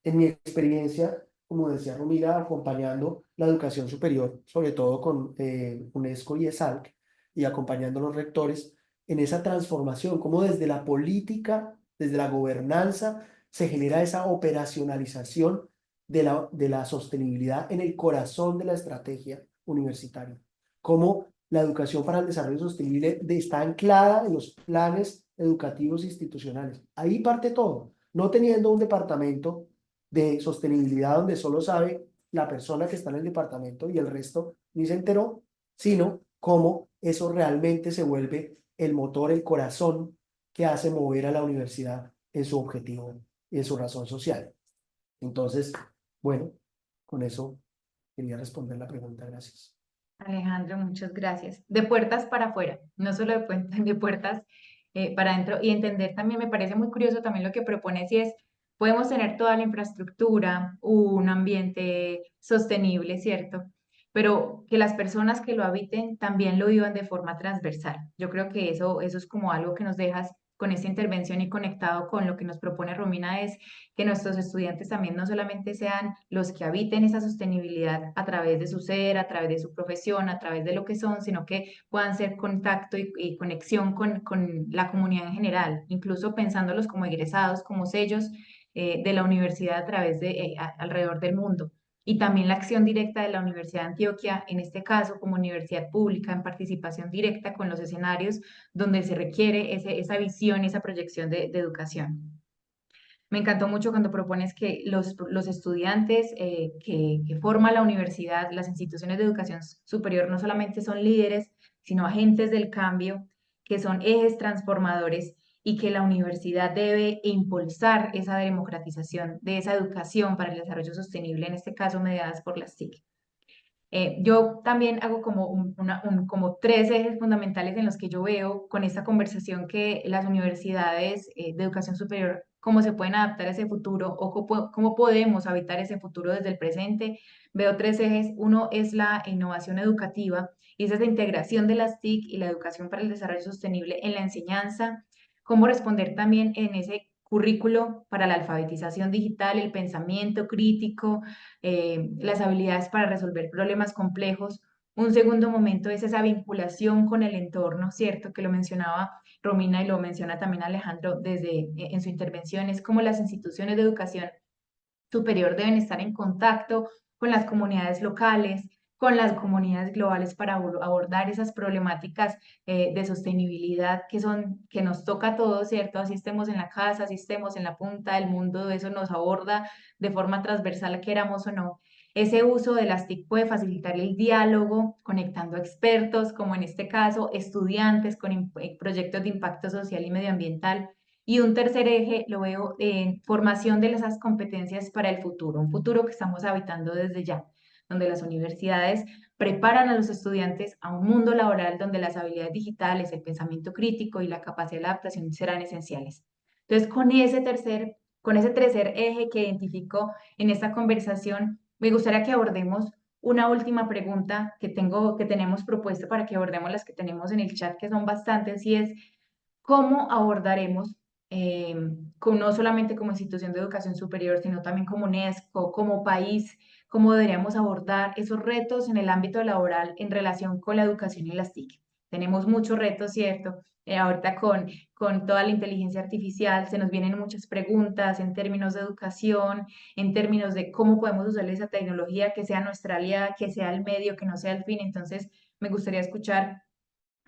En mi experiencia, como decía Romina, acompañando la educación superior, sobre todo con UNESCO y ESALC, y acompañando a los rectores en esa transformación, como desde la política, desde la gobernanza, se genera esa operacionalización de la sostenibilidad en el corazón de la estrategia universitaria. Cómo la educación para el desarrollo sostenible está anclada en los planes educativos institucionales. Ahí parte todo, no teniendo un departamento de sostenibilidad donde solo sabe la persona que está en el departamento y el resto ni se enteró, sino cómo eso realmente se vuelve el motor, el corazón que hace mover a la universidad en su objetivo y en su razón social. Entonces, bueno, con eso quería responder la pregunta. Gracias. Alejandro, muchas gracias. De puertas para afuera, no solo de puertas para adentro. Y entender también, me parece muy curioso también lo que propones y es, podemos tener toda la infraestructura, un ambiente sostenible, ¿cierto? Pero que las personas que lo habiten también lo vivan de forma transversal. Yo creo que eso es como algo que nos dejas con esta intervención y conectado con lo que nos propone Romina, es que nuestros estudiantes también no solamente sean los que habiten esa sostenibilidad a través de su ser, a través de su profesión, a través de lo que son, sino que puedan ser contacto y conexión con la comunidad en general, incluso pensándolos como egresados, como sellos de la universidad a través de alrededor del mundo. Y también la acción directa de la Universidad de Antioquia, en este caso como universidad pública, en participación directa con los escenarios donde se requiere esa visión y esa proyección de educación. Me encantó mucho cuando propones que los estudiantes que forma la universidad, las instituciones de educación superior, no solamente son líderes, sino agentes del cambio, que son ejes transformadores y que la universidad debe impulsar esa democratización de esa educación para el desarrollo sostenible, en este caso mediadas por las TIC. Yo también hago como, como tres ejes fundamentales en los que yo veo con esta conversación que las universidades de educación superior, cómo se pueden adaptar a ese futuro o cómo podemos habitar ese futuro desde el presente. Veo tres ejes. Uno es la innovación educativa y esa es la integración de las TIC y la educación para el desarrollo sostenible en la enseñanza. Cómo responder también en ese currículo para la alfabetización digital, el pensamiento crítico, las habilidades para resolver problemas complejos. Un segundo momento es esa vinculación con el entorno, ¿cierto? Que lo mencionaba Romina y lo menciona también Alejandro desde en su intervención, es como las instituciones de educación superior deben estar en contacto con las comunidades locales, con las comunidades globales para abordar esas problemáticas de sostenibilidad que nos toca a todos, ¿cierto? Así estemos en la casa, así estemos en la punta del mundo, eso nos aborda de forma transversal, queramos o no. Ese uso de las TIC puede facilitar el diálogo, conectando expertos, como en este caso, estudiantes con proyectos de impacto social y medioambiental. Y un tercer eje lo veo en formación de esas competencias para el futuro, un futuro que estamos habitando desde ya, donde las universidades preparan a los estudiantes a un mundo laboral donde las habilidades digitales, el pensamiento crítico y la capacidad de adaptación serán esenciales. Entonces, con ese tercer eje que identifico en esta conversación, me gustaría que abordemos una última pregunta que tenemos propuesta para que abordemos las que tenemos en el chat, que son bastantes, y es cómo abordaremos eh, no solamente como institución de educación superior, sino también como UNESCO, como país, cómo deberíamos abordar esos retos en el ámbito laboral en relación con la educación y las TIC. tenemos muchos retos, ¿cierto? Ahorita con toda la inteligencia artificial se nos vienen muchas preguntas en términos de educación, en términos de cómo podemos usar esa tecnología que sea nuestra aliada, que sea el medio, que no sea el fin. Entonces, me gustaría escuchar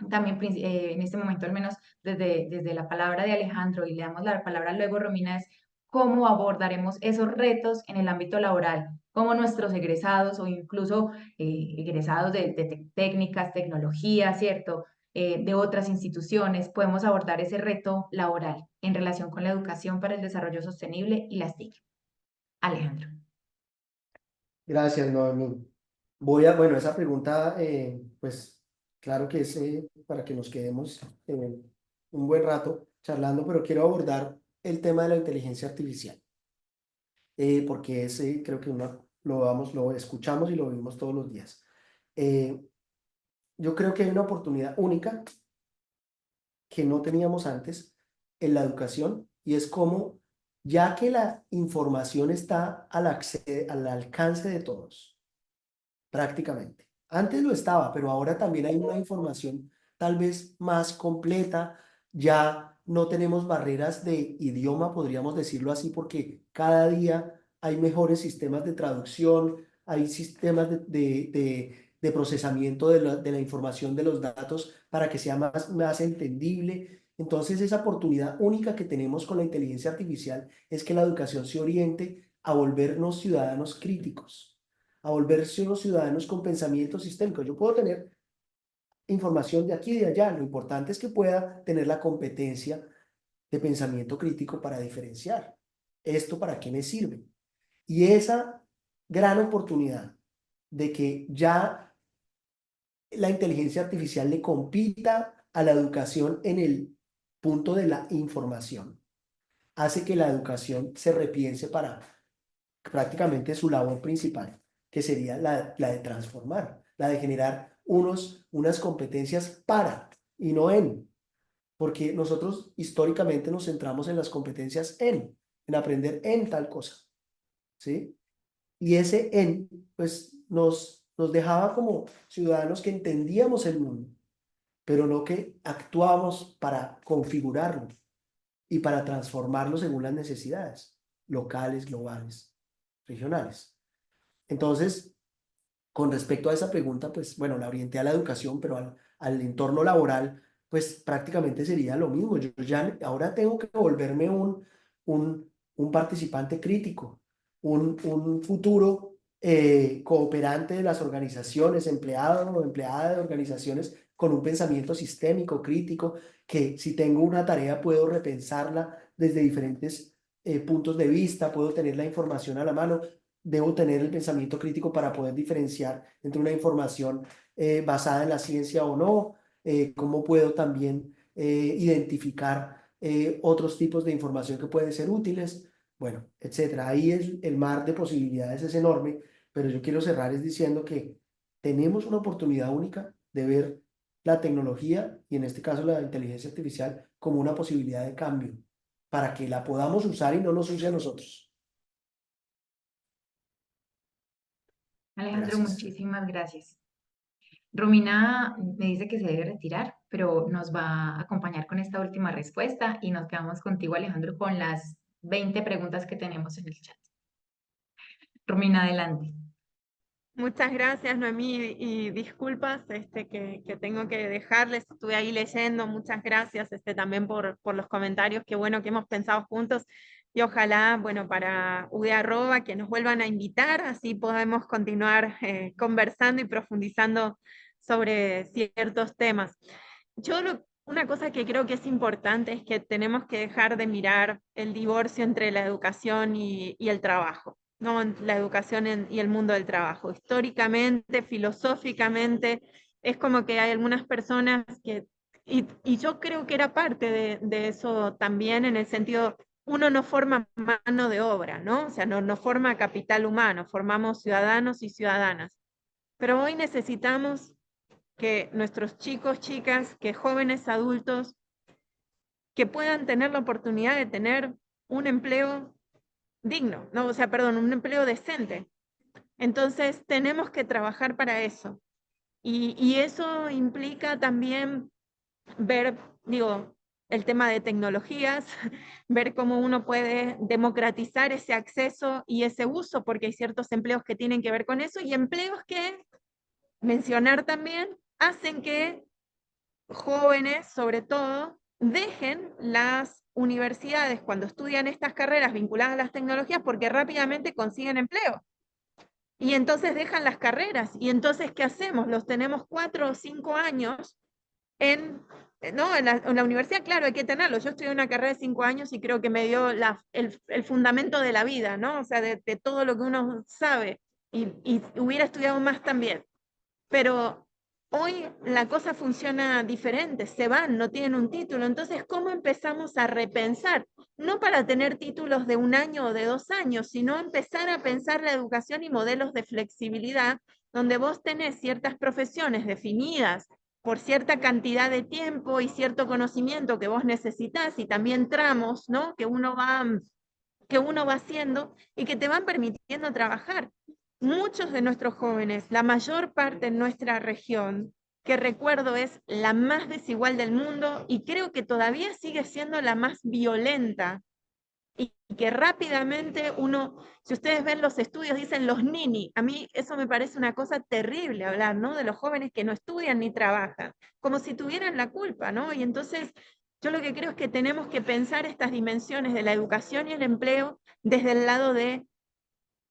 también en este momento, al menos desde la palabra de Alejandro, y le damos la palabra luego, Romina, es cómo abordaremos esos retos en el ámbito laboral, cómo nuestros egresados o incluso egresados de técnicas, tecnología, ¿cierto? De otras instituciones, podemos abordar ese reto laboral en relación con la educación para el desarrollo sostenible y las TIC. Alejandro. Gracias, Noemí. Bueno, esa pregunta, pues claro que es para que nos quedemos un buen rato charlando, pero quiero abordar el tema de la inteligencia artificial, porque creo que lo escuchamos y lo vimos todos los días. Yo creo que hay una oportunidad única que no teníamos antes en la educación, y es como, ya que la información está al alcance de todos, prácticamente. Antes lo estaba, pero ahora también hay una información tal vez más completa. Ya no tenemos barreras de idioma, podríamos decirlo así, porque cada día hay mejores sistemas de traducción, hay sistemas de procesamiento de la información, de los datos, para que sea más entendible. Entonces, esa oportunidad única que tenemos con la inteligencia artificial es que la educación se oriente a volvernos ciudadanos críticos, a volverse unos ciudadanos con pensamiento sistémico. Yo puedo tener información de aquí y de allá, lo importante es que pueda tener la competencia de pensamiento crítico para diferenciar. ¿Esto para qué me sirve? Y esa gran oportunidad de que ya la inteligencia artificial le compita a la educación en el punto de la información, hace que la educación se repiense para prácticamente su labor principal, que sería la de transformar, la de generar unas competencias para y no en, porque nosotros históricamente nos centramos en las competencias en aprender en tal cosa, ¿sí? Y ese en, pues nos dejaba como ciudadanos que entendíamos el mundo, pero no que actuábamos para configurarlo y para transformarlo según las necesidades locales, globales, regionales. Entonces, con respecto a esa pregunta, pues bueno, la orienté a la educación, pero al entorno laboral, pues prácticamente sería lo mismo. Yo ya ahora tengo que volverme un participante crítico, un futuro cooperante de las organizaciones, empleado o empleada de organizaciones con un pensamiento sistémico, crítico, que si tengo una tarea puedo repensarla desde diferentes puntos de vista, puedo tener la información a la mano. Debo tener el pensamiento crítico para poder diferenciar entre una información basada en la ciencia o no, cómo puedo también identificar otros tipos de información que pueden ser útiles, bueno, etcétera. Ahí el mar de posibilidades es enorme, pero yo quiero cerrar es diciendo que tenemos una oportunidad única de ver la tecnología, y en este caso la inteligencia artificial, como una posibilidad de cambio, para que la podamos usar y no nos use a nosotros. Alejandro, Gracias. muchísimas gracias. Romina me dice que se debe retirar, pero nos va a acompañar con esta última respuesta y nos quedamos contigo, Alejandro, con las 20 preguntas que tenemos en el chat. Romina, adelante. Muchas gracias, Noemí, y disculpas que tengo que dejarles, estuve ahí leyendo, muchas gracias también por los comentarios, qué bueno que hemos pensado juntos, y ojalá, bueno, para UD@, que nos vuelvan a invitar, así podemos continuar conversando y profundizando sobre ciertos temas. Una cosa que creo que es importante es que tenemos que dejar de mirar el divorcio entre la educación y el trabajo. ¿No? La educación y el mundo del trabajo. Históricamente, filosóficamente, es como que hay algunas personas y yo creo que era parte de eso también, en el sentido, uno no forma mano de obra, ¿no? O sea, no forma capital humano, formamos ciudadanos y ciudadanas. Pero hoy necesitamos que nuestros chicos, chicas, que jóvenes adultos, que puedan tener la oportunidad de tener un empleo digno, no, o sea, perdón, un empleo decente. Entonces, tenemos que trabajar para eso. Y eso implica también ver, digo, el tema de tecnologías, ver cómo uno puede democratizar ese acceso y ese uso, porque hay ciertos empleos que tienen que ver con eso y empleos que, mencionar también, hacen que jóvenes, sobre todo, dejen las universidades cuando estudian estas carreras vinculadas a las tecnologías porque rápidamente consiguen empleo. Y entonces dejan las carreras. Y entonces, ¿qué hacemos? Los tenemos 4 o 5 años ¿no? En la universidad, claro, hay que tenerlo. Yo estudié una carrera de 5 años y creo que me dio el fundamento de la vida, ¿no? O sea, de todo lo que uno sabe. Y hubiera estudiado más también. Pero hoy la cosa funciona diferente, se van, no tienen un título. Entonces, ¿cómo empezamos a repensar? No para tener títulos de 1 año o de 2 años, sino empezar a pensar la educación y modelos de flexibilidad, donde vos tenés ciertas profesiones definidas por cierta cantidad de tiempo y cierto conocimiento que vos necesitas y también tramos, ¿no? Que uno va haciendo y que te van permitiendo trabajar. Muchos de nuestros jóvenes, la mayor parte en nuestra región, que recuerdo es la más desigual del mundo y creo que todavía sigue siendo la más violenta y que rápidamente uno, si ustedes ven los estudios, dicen los nini, a mí eso me parece una cosa terrible hablar, ¿no? De los jóvenes que no estudian ni trabajan, como si tuvieran la culpa, ¿no? Y entonces yo lo que creo es que tenemos que pensar estas dimensiones de la educación y el empleo desde el lado de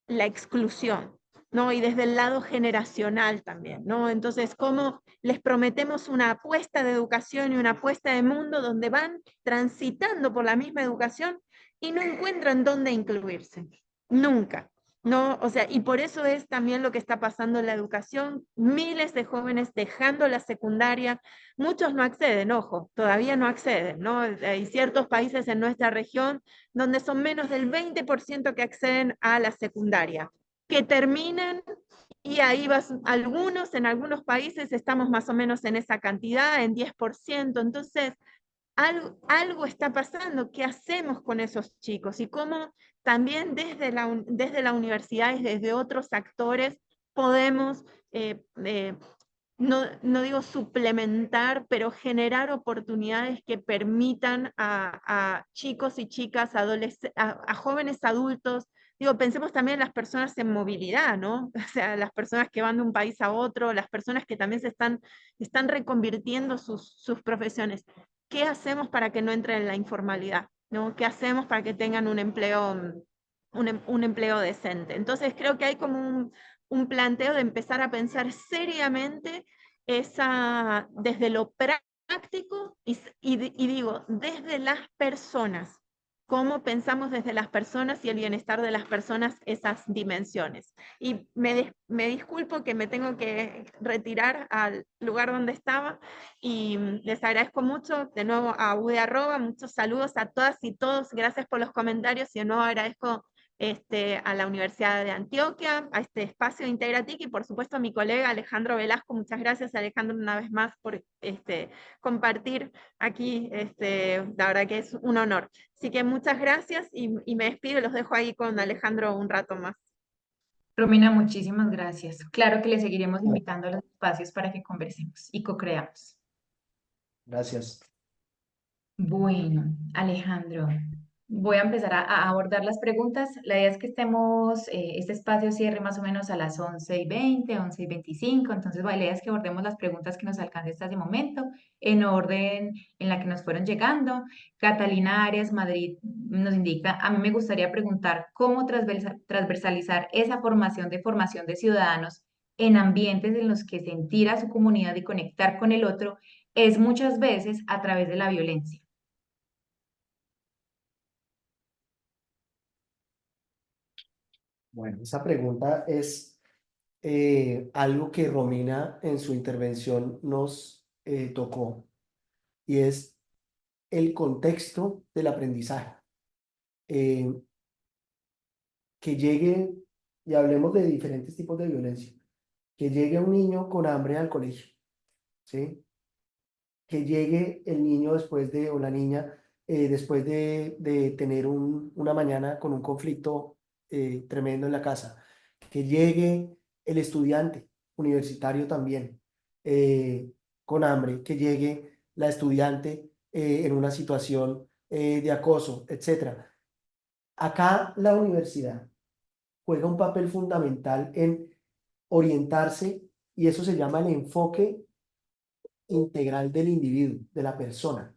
la exclusión, ¿no? Y desde el lado generacional también, ¿no? Entonces, ¿cómo les prometemos una apuesta de educación y una apuesta de mundo donde van transitando por la misma educación y no encuentran dónde incluirse? Nunca. No, o sea, y por eso es también lo que está pasando en la educación, miles de jóvenes dejando la secundaria, muchos no acceden, ojo, todavía no acceden, ¿no? Hay ciertos países en nuestra región donde son menos del 20% que acceden a la secundaria, que terminan y ahí vas, en algunos países estamos más o menos en esa cantidad, en 10%, entonces algo está pasando. ¿Qué hacemos con esos chicos? Y cómo también desde la universidad y desde otros actores podemos, no digo suplementar, pero generar oportunidades que permitan a chicos y chicas, a jóvenes adultos, digo, pensemos también en las personas en movilidad, ¿no? O sea, las personas que van de un país a otro, las personas que también están reconvirtiendo sus profesiones. ¿Qué hacemos para que no entren en la informalidad? ¿No? ¿Qué hacemos para que tengan un empleo decente? Entonces creo que hay como un planteo de empezar a pensar seriamente desde lo práctico y digo, desde las personas. ¿Cómo pensamos desde las personas y el bienestar de las personas esas dimensiones? Y me disculpo que me tengo que retirar al lugar donde estaba y les agradezco mucho de nuevo a UD Arroba, muchos saludos a todas y todos, gracias por los comentarios y de nuevo agradezco a la Universidad de Antioquia, a este espacio de Integratic y por supuesto a mi colega Alejandro Velasco. Muchas gracias Alejandro una vez más por compartir aquí, la verdad que es un honor. Así que muchas gracias y me despido y los dejo ahí con Alejandro un rato más. Romina, muchísimas gracias. Claro que le seguiremos invitando a los espacios para que conversemos y co-creamos. Gracias. Bueno, Alejandro, voy a empezar a abordar las preguntas. La idea es que este espacio cierre más o menos a las 11:20, 11:25. Entonces, bueno, la idea es que abordemos las preguntas que nos alcance hasta ese momento, en orden en la que nos fueron llegando. Catalina Arias, Madrid, nos indica, a mí me gustaría preguntar cómo transversalizar esa formación de ciudadanos en ambientes en los que sentir a su comunidad y conectar con el otro es muchas veces a través de la violencia. Bueno, esa pregunta es algo que Romina en su intervención nos tocó y es el contexto del aprendizaje. Eh, que llegue, y hablemos de diferentes tipos de violencia, que llegue un niño con hambre al colegio, ¿sí? Que llegue el niño después o la niña después de tener una mañana con un conflicto tremendo en la casa, que llegue el estudiante universitario también, eh, con hambre, que llegue la estudiante en una situación de acoso, etcétera. Acá la universidad juega un papel fundamental en orientarse y eso se llama el enfoque integral del individuo, de la persona.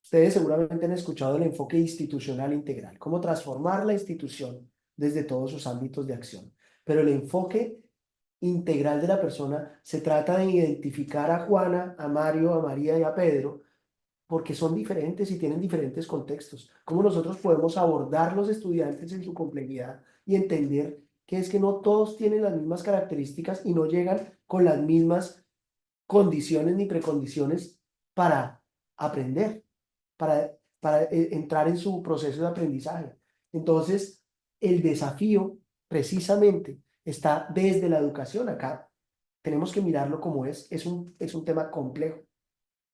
Ustedes seguramente han escuchado el enfoque institucional integral, cómo transformar la institución desde todos sus ámbitos de acción. Pero el enfoque integral de la persona se trata de identificar a Juana, a Mario, a María y a Pedro, porque son diferentes y tienen diferentes contextos. Cómo nosotros podemos abordar los estudiantes en su complejidad y entender que es que no todos tienen las mismas características y no llegan con las mismas condiciones ni precondiciones para aprender, para entrar en su proceso de aprendizaje. Entonces, el desafío precisamente está desde la educación acá. Tenemos que mirarlo como es un tema complejo.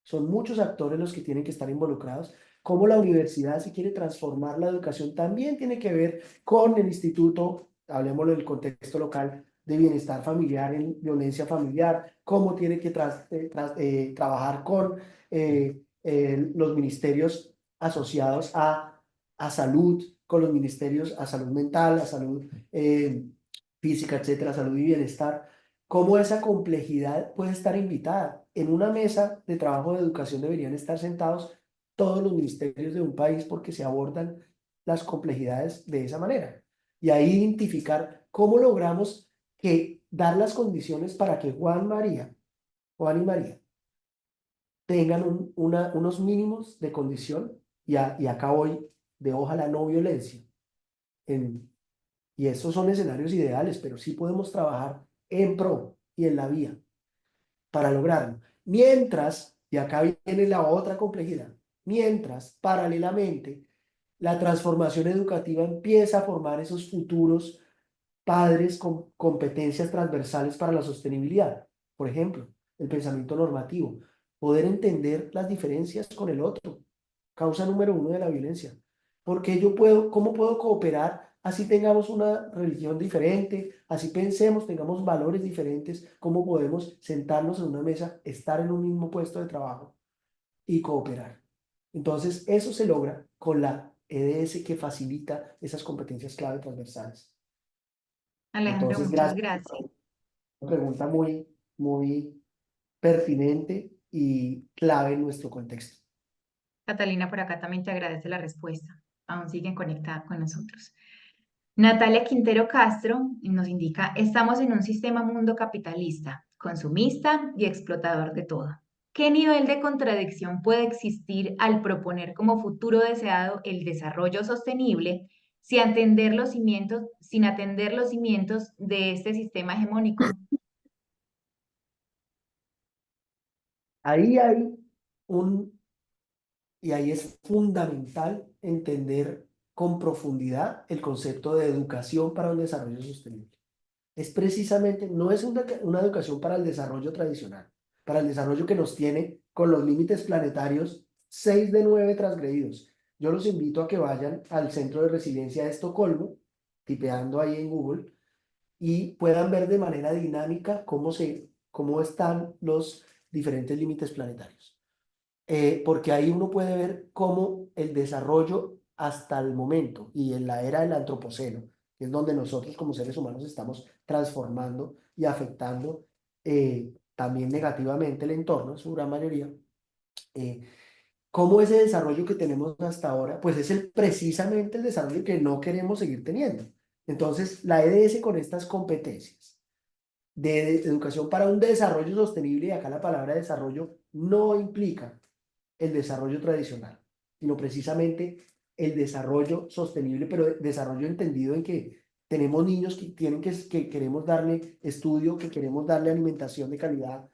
Son muchos actores los que tienen que estar involucrados. Como la universidad, si quiere transformar la educación, también tiene que ver con el instituto, hablemoslo del contexto local, de bienestar familiar, en violencia familiar, cómo tiene que trabajar con los ministerios asociados a salud, con los ministerios a salud mental, a salud física, etcétera, salud y bienestar. Cómo esa complejidad puede estar invitada. En una mesa de trabajo de educación deberían estar sentados todos los ministerios de un país porque se abordan las complejidades de esa manera. Y ahí identificar cómo logramos dar las condiciones para que Juan y María, tengan unos mínimos de condición, y acá voy de ojalá no violencia. Y esos son escenarios ideales, pero sí podemos trabajar en pro y en la vía para lograrlo. Mientras, y acá viene la otra complejidad, mientras paralelamente la transformación educativa empieza a formar esos futuros padres con competencias transversales para la sostenibilidad. Por ejemplo, el pensamiento normativo, poder entender las diferencias con el otro, causa número uno de la violencia. Porque ¿cómo puedo cooperar así tengamos una religión diferente, así pensemos, tengamos valores diferentes? ¿Cómo podemos sentarnos en una mesa, estar en un mismo puesto de trabajo y cooperar? Entonces, eso se logra con la EDS que facilita esas competencias clave transversales. Alejandro, Entonces, muchas gracias. gracias. Una pregunta muy, muy pertinente y clave en nuestro contexto. Catalina por acá también te agradece la respuesta. Aún siguen conectadas con nosotros. Natalia Quintero Castro nos indica, estamos en un sistema mundo capitalista, consumista y explotador de todo. ¿Qué nivel de contradicción puede existir al proponer como futuro deseado el desarrollo sostenible sin atender los cimientos de este sistema hegemónico? Ahí hay y ahí es fundamental entender con profundidad el concepto de educación para un desarrollo sostenible. Es precisamente, no es una educación para el desarrollo tradicional, para el desarrollo que nos tiene con los límites planetarios 6 de 9 transgredidos. Yo los invito a que vayan al Centro de Resiliencia de Estocolmo, tipeando ahí en Google, y puedan ver de manera dinámica cómo están los diferentes límites planetarios. Porque ahí uno puede ver cómo el desarrollo hasta el momento y en la era del antropoceno, que es donde nosotros como seres humanos estamos transformando y afectando también negativamente el entorno, en su gran mayoría, cómo ese desarrollo que tenemos hasta ahora, pues es precisamente el desarrollo que no queremos seguir teniendo. Entonces, la EDS con estas competencias de educación para un desarrollo sostenible, y acá la palabra desarrollo no implica el desarrollo tradicional, sino precisamente el desarrollo sostenible, pero desarrollo entendido en que tenemos niños que que queremos darle estudio, que queremos darle alimentación de calidad,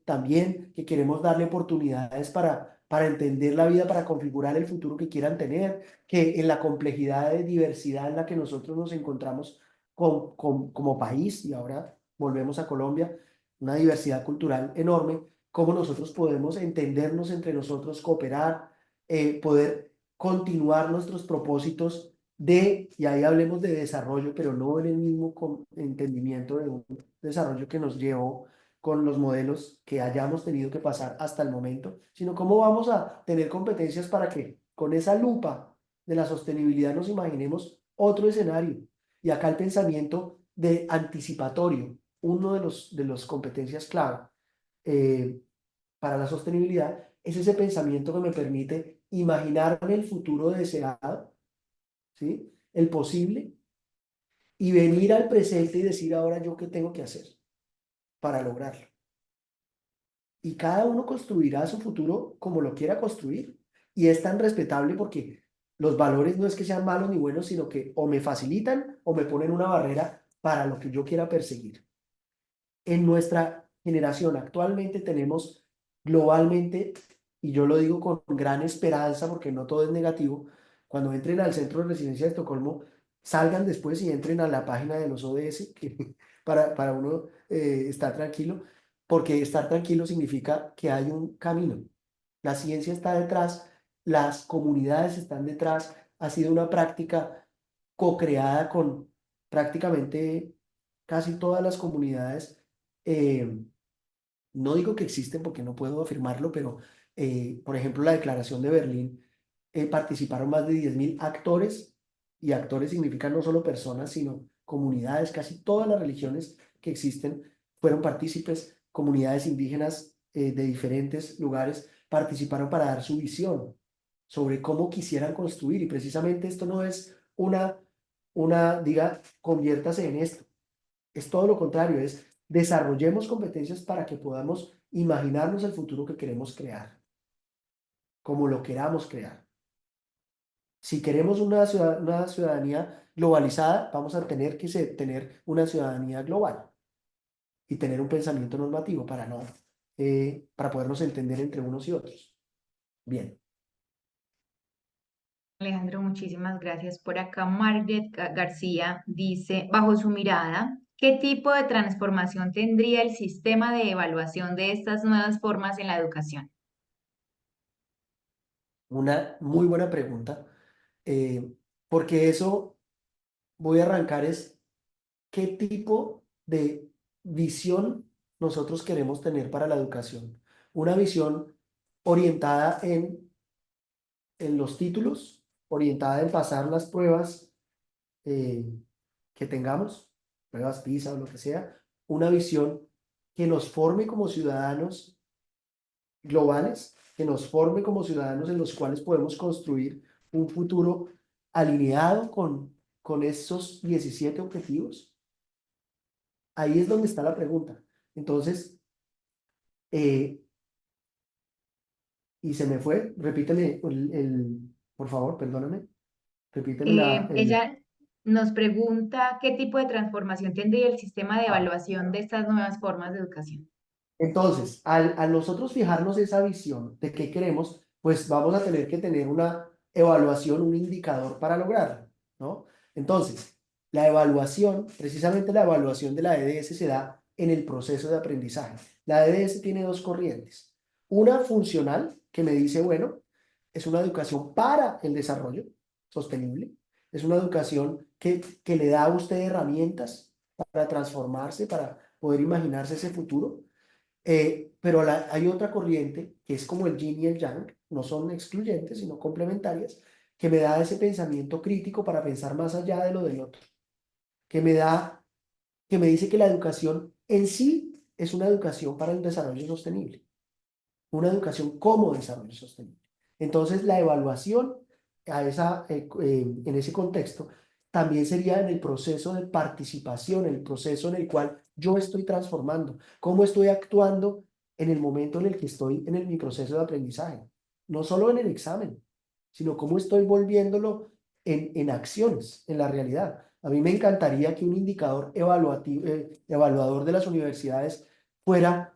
también que queremos darle oportunidades para entender la vida, para configurar el futuro que quieran tener, que en la complejidad de diversidad en la que nosotros nos encontramos como país, y ahora volvemos a Colombia, una diversidad cultural enorme, cómo nosotros podemos entendernos entre nosotros, cooperar, poder continuar nuestros propósitos y ahí hablemos de desarrollo, pero no en el mismo entendimiento de un desarrollo que nos llevó con los modelos que hayamos tenido que pasar hasta el momento, sino cómo vamos a tener competencias para que con esa lupa de la sostenibilidad nos imaginemos otro escenario. Y acá el pensamiento de anticipatorio, uno de los competencias clave para la sostenibilidad, es ese pensamiento que me permite imaginarme el futuro deseado, ¿sí? El posible, y venir al presente y decir ahora yo qué tengo que hacer para lograrlo. Y cada uno construirá su futuro como lo quiera construir. Y es tan respetable porque los valores no es que sean malos ni buenos, sino que o me facilitan o me ponen una barrera para lo que yo quiera perseguir. En nuestra generación actualmente tenemos globalmente, y yo lo digo con gran esperanza porque no todo es negativo, cuando entren al Centro de Residencia de Estocolmo, salgan después y entren a la página de los ODS para uno estar tranquilo, porque estar tranquilo significa que hay un camino. La ciencia está detrás, las comunidades están detrás, ha sido una práctica co-creada con prácticamente casi todas las comunidades. eh, no digo que existen porque no puedo afirmarlo, pero por ejemplo la Declaración de Berlín, participaron más de 10.000 actores, y actores significan no solo personas, sino comunidades, casi todas las religiones que existen fueron partícipes, comunidades indígenas de diferentes lugares participaron para dar su visión sobre cómo quisieran construir, y precisamente esto no es diga, conviértase en esto, es todo lo contrario, es desarrollemos competencias para que podamos imaginarnos el futuro que queremos crear, como lo queramos crear. Si queremos una ciudadanía globalizada, vamos a tener que tener una ciudadanía global y tener un pensamiento normativo para podernos entender entre unos y otros. Bien. Alejandro, muchísimas gracias. Por acá, Margaret García dice, bajo su mirada, ¿qué tipo de transformación tendría el sistema de evaluación de estas nuevas formas en la educación? Una muy buena pregunta, porque eso voy a arrancar es qué tipo de visión nosotros queremos tener para la educación. Una visión orientada en los títulos, orientada en pasar las pruebas eh, que tengamos, pruebas PISA o lo que sea, una visión que nos forme como ciudadanos globales, que nos forme como ciudadanos en los cuales podemos construir un futuro alineado con esos 17 objetivos. Ahí es donde está la pregunta. Entonces, eh, y se me fue, repíteme por favor, perdóname, repíteme Ella nos pregunta qué tipo de transformación tendría el sistema de ah, evaluación de estas nuevas formas de educación. entonces, al nosotros fijarnos esa visión de qué queremos, pues vamos a tener que tener una evaluación, un indicador para lograrlo, ¿no? Entonces, la evaluación, precisamente la evaluación de la EDS se da en el proceso de aprendizaje. La EDS tiene dos corrientes. Una funcional, que me dice, bueno, es una educación para el desarrollo sostenible, es una educación que le da a usted herramientas para transformarse, para poder imaginarse ese futuro. Pero hay otra corriente que es como el yin y el yang, no son excluyentes, sino complementarias, que me da ese pensamiento crítico para pensar más allá de lo del otro, que que me dice que la educación en sí es una educación para el desarrollo sostenible, una educación como desarrollo sostenible. Entonces, la evaluación en ese contexto también sería en el proceso de participación, el proceso en el cual yo estoy transformando, cómo estoy actuando en el momento en el que estoy en mi proceso de aprendizaje, no solo en el examen, sino cómo estoy volviéndolo en acciones, en la realidad. A mí me encantaría que un indicador evaluador de las universidades fuera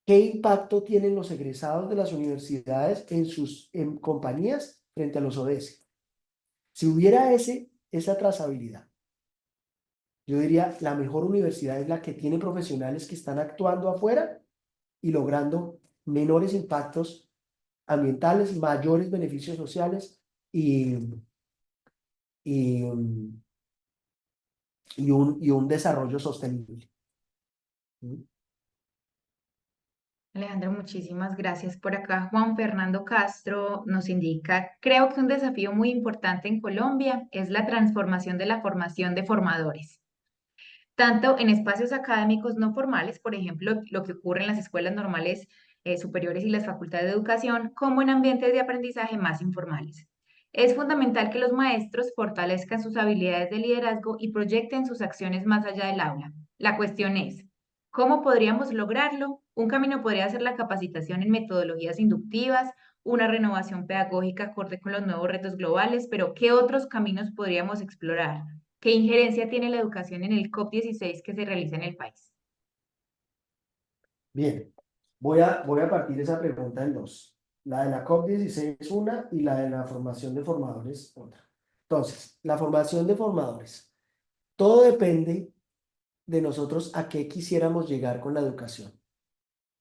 ¿qué impacto tienen los egresados de las universidades en sus compañías frente a los ODS? Si hubiera esa trazabilidad, yo diría la mejor universidad es la que tiene profesionales que están actuando afuera y logrando menores impactos ambientales, mayores beneficios sociales y, y, y un desarrollo sostenible. ¿Mm? Alejandro, muchísimas gracias. Por acá, Juan Fernando Castro nos indica, creo que un desafío muy importante en Colombia es la transformación de la formación de formadores, tanto en espacios académicos no formales, por ejemplo, lo que ocurre en las escuelas normales superiores y las facultades de educación, como en ambientes de aprendizaje más informales. Es fundamental que los maestros fortalezcan sus habilidades de liderazgo y proyecten sus acciones más allá del aula. La cuestión es, ¿cómo podríamos lograrlo? Un camino podría ser la capacitación en metodologías inductivas, una renovación pedagógica acorde con los nuevos retos globales, pero ¿qué otros caminos podríamos explorar? ¿Qué injerencia tiene la educación en el COP16 que se realiza en el país? Bien, voy a partir esa pregunta en dos. La de la COP16 una y la de la formación de formadores otra. Entonces, la formación de formadores. Todo depende de nosotros a qué quisiéramos llegar con la educación,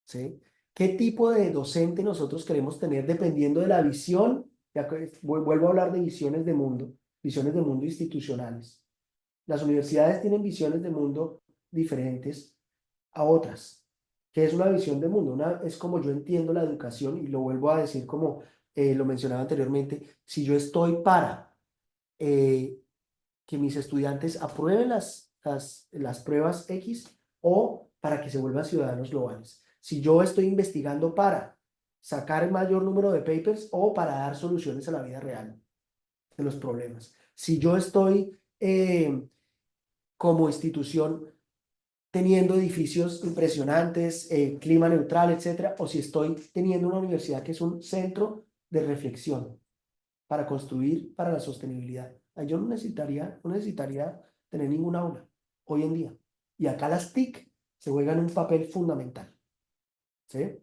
¿sí? ¿Qué tipo de docente nosotros queremos tener dependiendo de la visión? Ya que vuelvo a hablar de visiones de mundo institucionales. Las universidades tienen visiones de mundo diferentes a otras. ¿Qué es una visión de mundo? Es como yo entiendo la educación y lo vuelvo a decir como lo mencionaba anteriormente. Si yo estoy para eh, que mis estudiantes aprueben las pruebas X o para que se vuelvan ciudadanos globales. Si yo estoy investigando para sacar el mayor número de papers o para dar soluciones a la vida real de los problemas. Si yo estoy como institución teniendo edificios impresionantes, clima neutral, etcétera, o si estoy teniendo una universidad que es un centro de reflexión para construir para la sostenibilidad. Yo no necesitaría tener ninguna aula hoy en día. Y acá las TIC se juegan un papel fundamental. ¿Sí?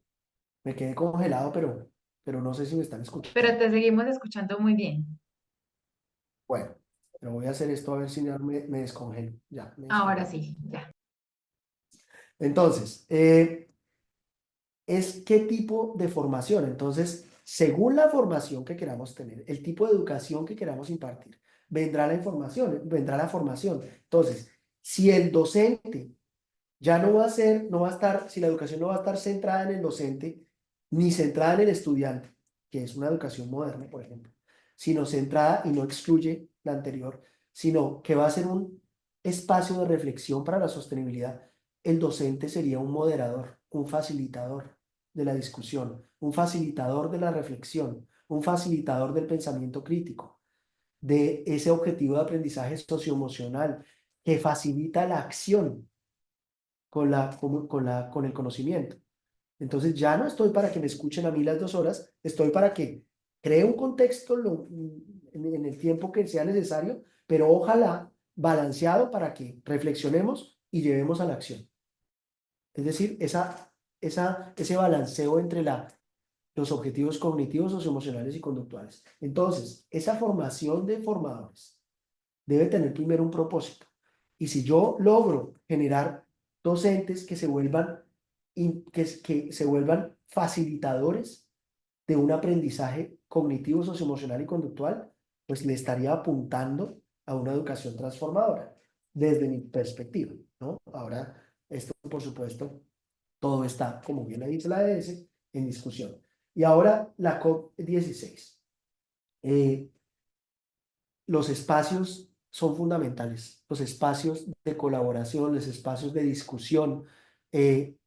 Me quedé congelado, pero no sé si me están Pero escuchando. te seguimos escuchando muy bien. Bueno, pero voy a hacer esto a ver si no me descongelo. Ya, me Ahora descongelé. sí, ya. Entonces, es qué tipo de formación. Entonces, según la formación que queramos tener, el tipo de educación que queramos impartir, vendrá la información, vendrá la formación. Entonces, si el docente ya no va a estar, si la educación no va a estar centrada en el docente, ni centrada en el estudiante, que es una educación moderna, por ejemplo, sino centrada y no excluye la anterior, sino que va a ser un espacio de reflexión para la sostenibilidad, el docente sería un moderador, un facilitador de la discusión, un facilitador de la reflexión, un facilitador del pensamiento crítico, de ese objetivo de aprendizaje socioemocional que facilita la acción con el conocimiento. Entonces ya no estoy para que me escuchen a mí las 2 horas, estoy para que cree un contexto en el tiempo que sea necesario, pero ojalá balanceado para que reflexionemos y llevemos a la acción. Es decir, ese balanceo entre los objetivos cognitivos, socioemocionales y conductuales. Entonces, esa formación de formadores debe tener primero un propósito. Y si yo logro generar docentes que que se vuelvan facilitadores de un aprendizaje cognitivo, socioemocional y conductual, pues le estaría apuntando a una educación transformadora, desde mi perspectiva, ¿no? Ahora, esto, por supuesto, todo está, como bien le dice la AES, en discusión. Y ahora la COP16. Los espacios son fundamentales, los espacios de colaboración, los espacios de discusión. Eh,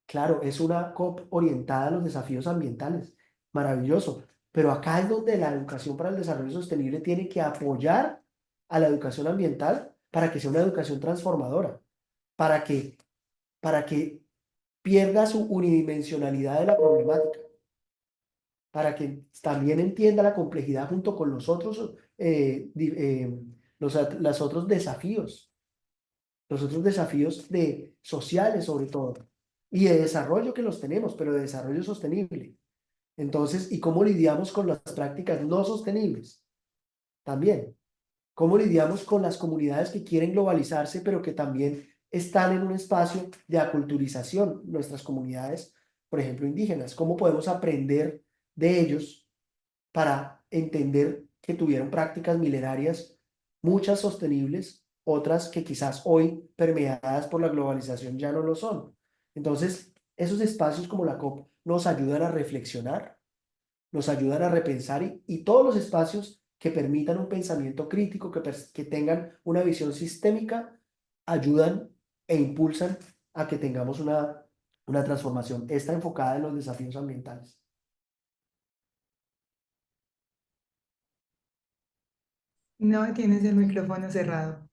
claro, es una COP orientada a los desafíos ambientales, maravilloso, pero acá es donde la educación para el desarrollo sostenible tiene que apoyar a la educación ambiental para que sea una educación transformadora, para que, para que pierda su unidimensionalidad de la problemática, para que también entienda la complejidad junto con los otros desafíos sociales sobre todo, y de desarrollo que los tenemos, pero de desarrollo sostenible. Entonces, ¿y cómo lidiamos con las prácticas no sostenibles? También, ¿cómo lidiamos con las comunidades que quieren globalizarse, pero que también están en un espacio de aculturización? Nuestras comunidades, por ejemplo, indígenas, ¿cómo podemos aprender de ellos para entender que tuvieron prácticas milenarias, muchas sostenibles, otras que quizás hoy, permeadas por la globalización, ya no lo son? Entonces, Esos espacios como la COP nos ayudan a reflexionar, nos ayudan a repensar y todos los espacios que permitan un pensamiento crítico, que tengan una visión sistémica, ayudan e impulsan a que tengamos una transformación, esta enfocada en los desafíos ambientales. No tienes el micrófono cerrado.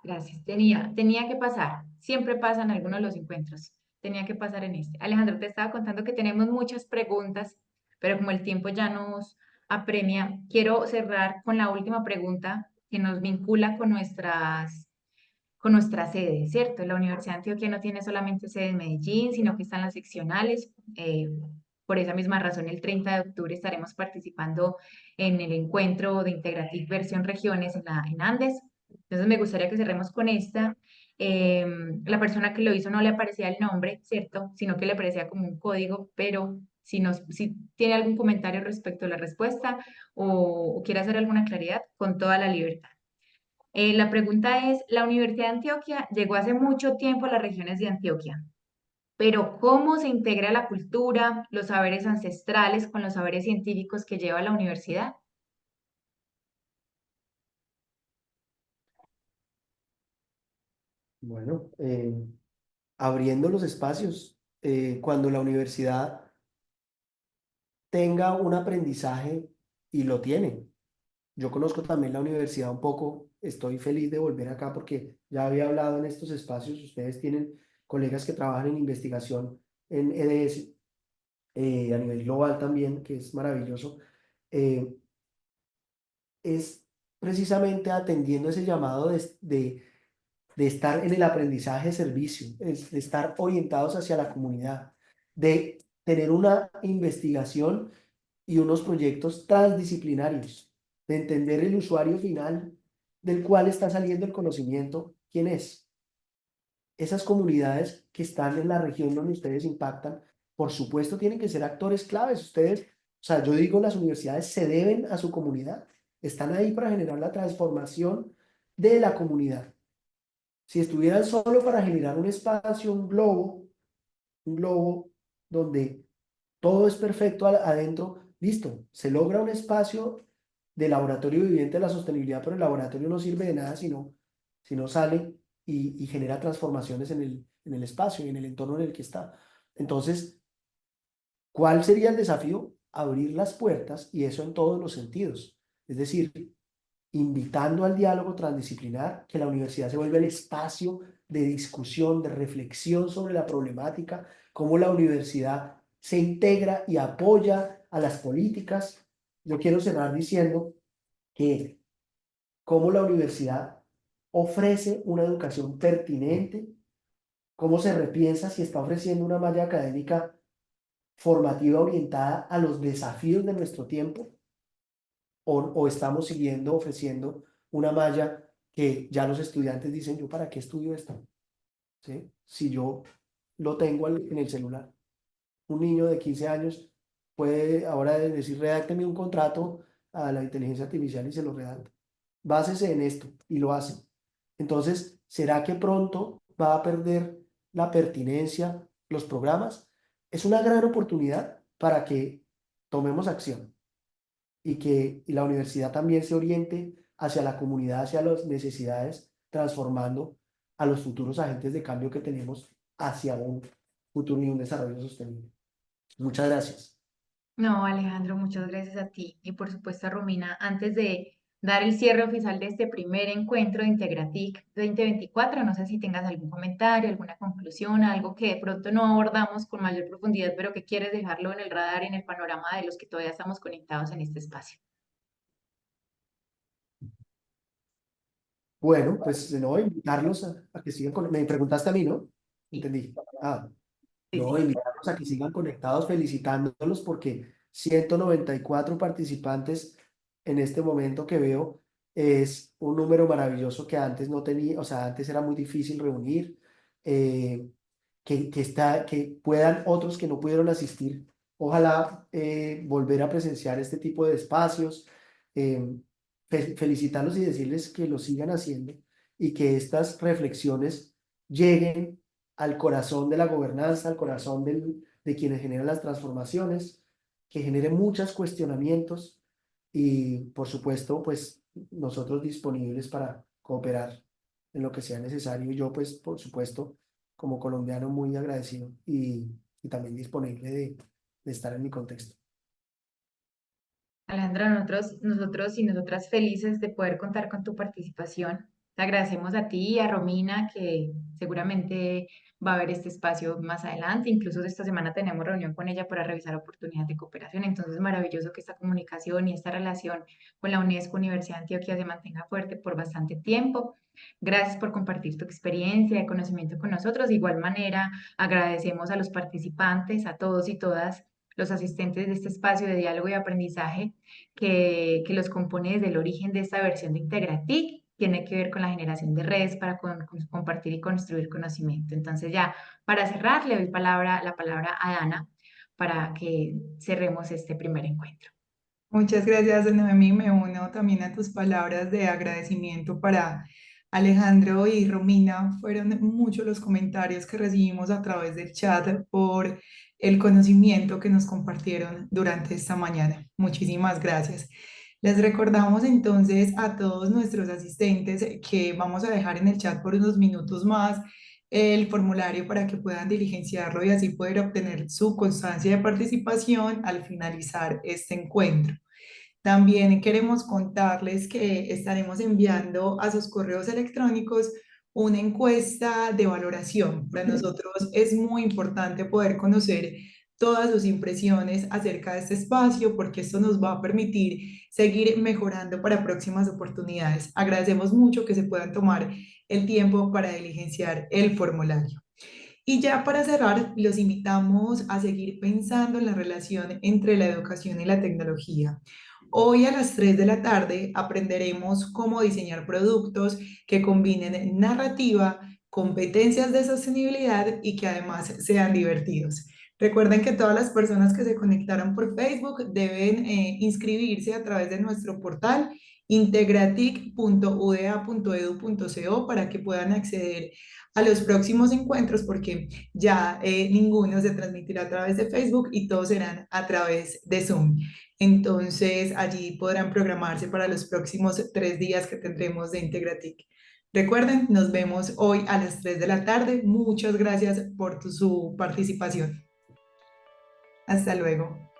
Gracias. Tenía que pasar. Siempre pasan algunos de los encuentros. Tenía que pasar en este. Alejandro, te estaba contando que tenemos muchas preguntas, pero como el tiempo ya nos apremia, quiero cerrar con la última pregunta que nos vincula con nuestra sede, ¿cierto? La Universidad de Antioquia no tiene solamente sede en Medellín, sino que están las seccionales. Por esa misma razón, el 30 de octubre estaremos participando en el encuentro de Integratic versión regiones en Andes. Entonces, me gustaría que cerremos con esta. La persona que lo hizo no le aparecía el nombre, ¿cierto? Sino que le aparecía como un código, pero si tiene algún comentario respecto a la respuesta o quiere hacer alguna claridad, con toda la libertad. La pregunta es, la Universidad de Antioquia llegó hace mucho tiempo a las regiones de Antioquia, pero ¿cómo se integra la cultura, los saberes ancestrales con los saberes científicos que lleva la universidad? Bueno, abriendo los espacios, cuando la universidad tenga un aprendizaje y lo tiene. Yo conozco también la universidad un poco, estoy feliz de volver acá porque ya había hablado en estos espacios, ustedes tienen colegas que trabajan en investigación en EDS, a nivel global también, que es maravilloso. Eh, es precisamente atendiendo ese llamado de estar en el aprendizaje de servicio, de estar orientados hacia la comunidad, de tener una investigación y unos proyectos transdisciplinarios, de entender el usuario final del cual está saliendo el conocimiento, quién es. Esas comunidades que están en la región donde ustedes impactan, por supuesto, tienen que ser actores claves. Ustedes, o sea, yo digo, las universidades se deben a su comunidad, están ahí para generar la transformación de la comunidad. Si estuvieran solo para generar un espacio, un globo donde todo es perfecto adentro, listo, se logra un espacio de laboratorio viviente de la sostenibilidad, pero el laboratorio no sirve de nada si no sale y genera transformaciones en el espacio y en el entorno en el que está. Entonces, ¿cuál sería el desafío? Abrir las puertas y eso en todos los sentidos. Es decir, invitando al diálogo transdisciplinar, que la universidad se vuelva el espacio de discusión, de reflexión sobre la problemática, cómo la universidad se integra y apoya a las políticas. Yo quiero cerrar diciendo que cómo la universidad ofrece una educación pertinente, cómo se repiensa si está ofreciendo una malla académica formativa orientada a los desafíos de nuestro tiempo o estamos siguiendo ofreciendo una malla que ya los estudiantes dicen, ¿yo para qué estudio esto? ¿Sí? Si yo lo tengo en el celular. Un niño de 15 años puede ahora decir, redácteme un contrato a la inteligencia artificial y se lo redacta. Básese en esto y lo hace. Entonces, ¿será que pronto va a perder la pertinencia los programas? Es una gran oportunidad para que tomemos acción y que la universidad también se oriente hacia la comunidad, hacia las necesidades, transformando a los futuros agentes de cambio que tenemos hacia un futuro y un desarrollo sostenible. Muchas gracias. No, Alejandro, muchas gracias a ti y por supuesto a Romina. Antes de dar el cierre oficial de este primer encuentro de Integratic 2024, no sé si tengas algún comentario, alguna conclusión, algo que de pronto no abordamos con mayor profundidad, pero que quieres dejarlo en el radar, en el panorama de los que todavía estamos conectados en este espacio. Bueno, pues no, invitarlos a que sigan con... Me preguntaste a mí, ¿no? Sí, Entendí. Ah, sí, no, sí. invitarlos a que sigan conectados, felicitándolos porque 194 participantes en este momento que veo es un número maravilloso que antes no tenía, o sea, antes era muy difícil reunir, eh, que puedan otros que no pudieron asistir, ojalá volver a presenciar este tipo de espacios, eh, felicitarlos y decirles que lo sigan haciendo y que estas reflexiones lleguen al corazón de la gobernanza, al corazón de quienes generan las transformaciones, que genere muchos cuestionamientos y, por supuesto, pues nosotros disponibles para cooperar en lo que sea necesario. Y yo, pues, por supuesto, como colombiano, muy agradecido y también disponible de estar en mi contexto. Alejandra, nosotros y nosotras felices de poder contar con tu participación. Te agradecemos a ti y a Romina, que seguramente va a ver este espacio más adelante. Incluso esta semana tenemos reunión con ella para revisar oportunidades de cooperación. Entonces, maravilloso que esta comunicación y esta relación con la UNESCO Universidad de Antioquia se mantenga fuerte por bastante tiempo. Gracias por compartir tu experiencia y conocimiento con nosotros. De igual manera, agradecemos a los participantes, a todos y todas los asistentes de este espacio de diálogo y aprendizaje que los compone desde el origen de esta versión de Integratic. Tiene que ver con la generación de redes para compartir y construir conocimiento. Entonces ya, para cerrar, le doy la palabra a Dana para que cerremos este primer encuentro. Muchas gracias, Noemí. Me uno también a tus palabras de agradecimiento para Alejandro y Romina. Fueron muchos los comentarios que recibimos a través del chat por el conocimiento que nos compartieron durante esta mañana. Muchísimas gracias. Les recordamos entonces a todos nuestros asistentes que vamos a dejar en el chat por unos minutos más el formulario para que puedan diligenciarlo y así poder obtener su constancia de participación al finalizar este encuentro. También queremos contarles que estaremos enviando a sus correos electrónicos una encuesta de valoración. Para nosotros es muy importante poder conocer todas sus impresiones acerca de este espacio porque esto nos va a permitir seguir mejorando para próximas oportunidades. Agradecemos mucho que se puedan tomar el tiempo para diligenciar el formulario. Y ya para cerrar, los invitamos a seguir pensando en la relación entre la educación y la tecnología. Hoy a las 3 de la tarde aprenderemos cómo diseñar productos que combinen narrativa, competencias de sostenibilidad y que además sean divertidos. Recuerden que todas las personas que se conectaron por Facebook deben inscribirse a través de nuestro portal integratic.uda.edu.co para que puedan acceder a los próximos encuentros porque ya ninguno se transmitirá a través de Facebook y todos serán a través de Zoom. Entonces allí podrán programarse para los próximos 3 días que tendremos de Integratic. Recuerden, nos vemos hoy a las 3 de la tarde. Muchas gracias por su participación. Hasta luego.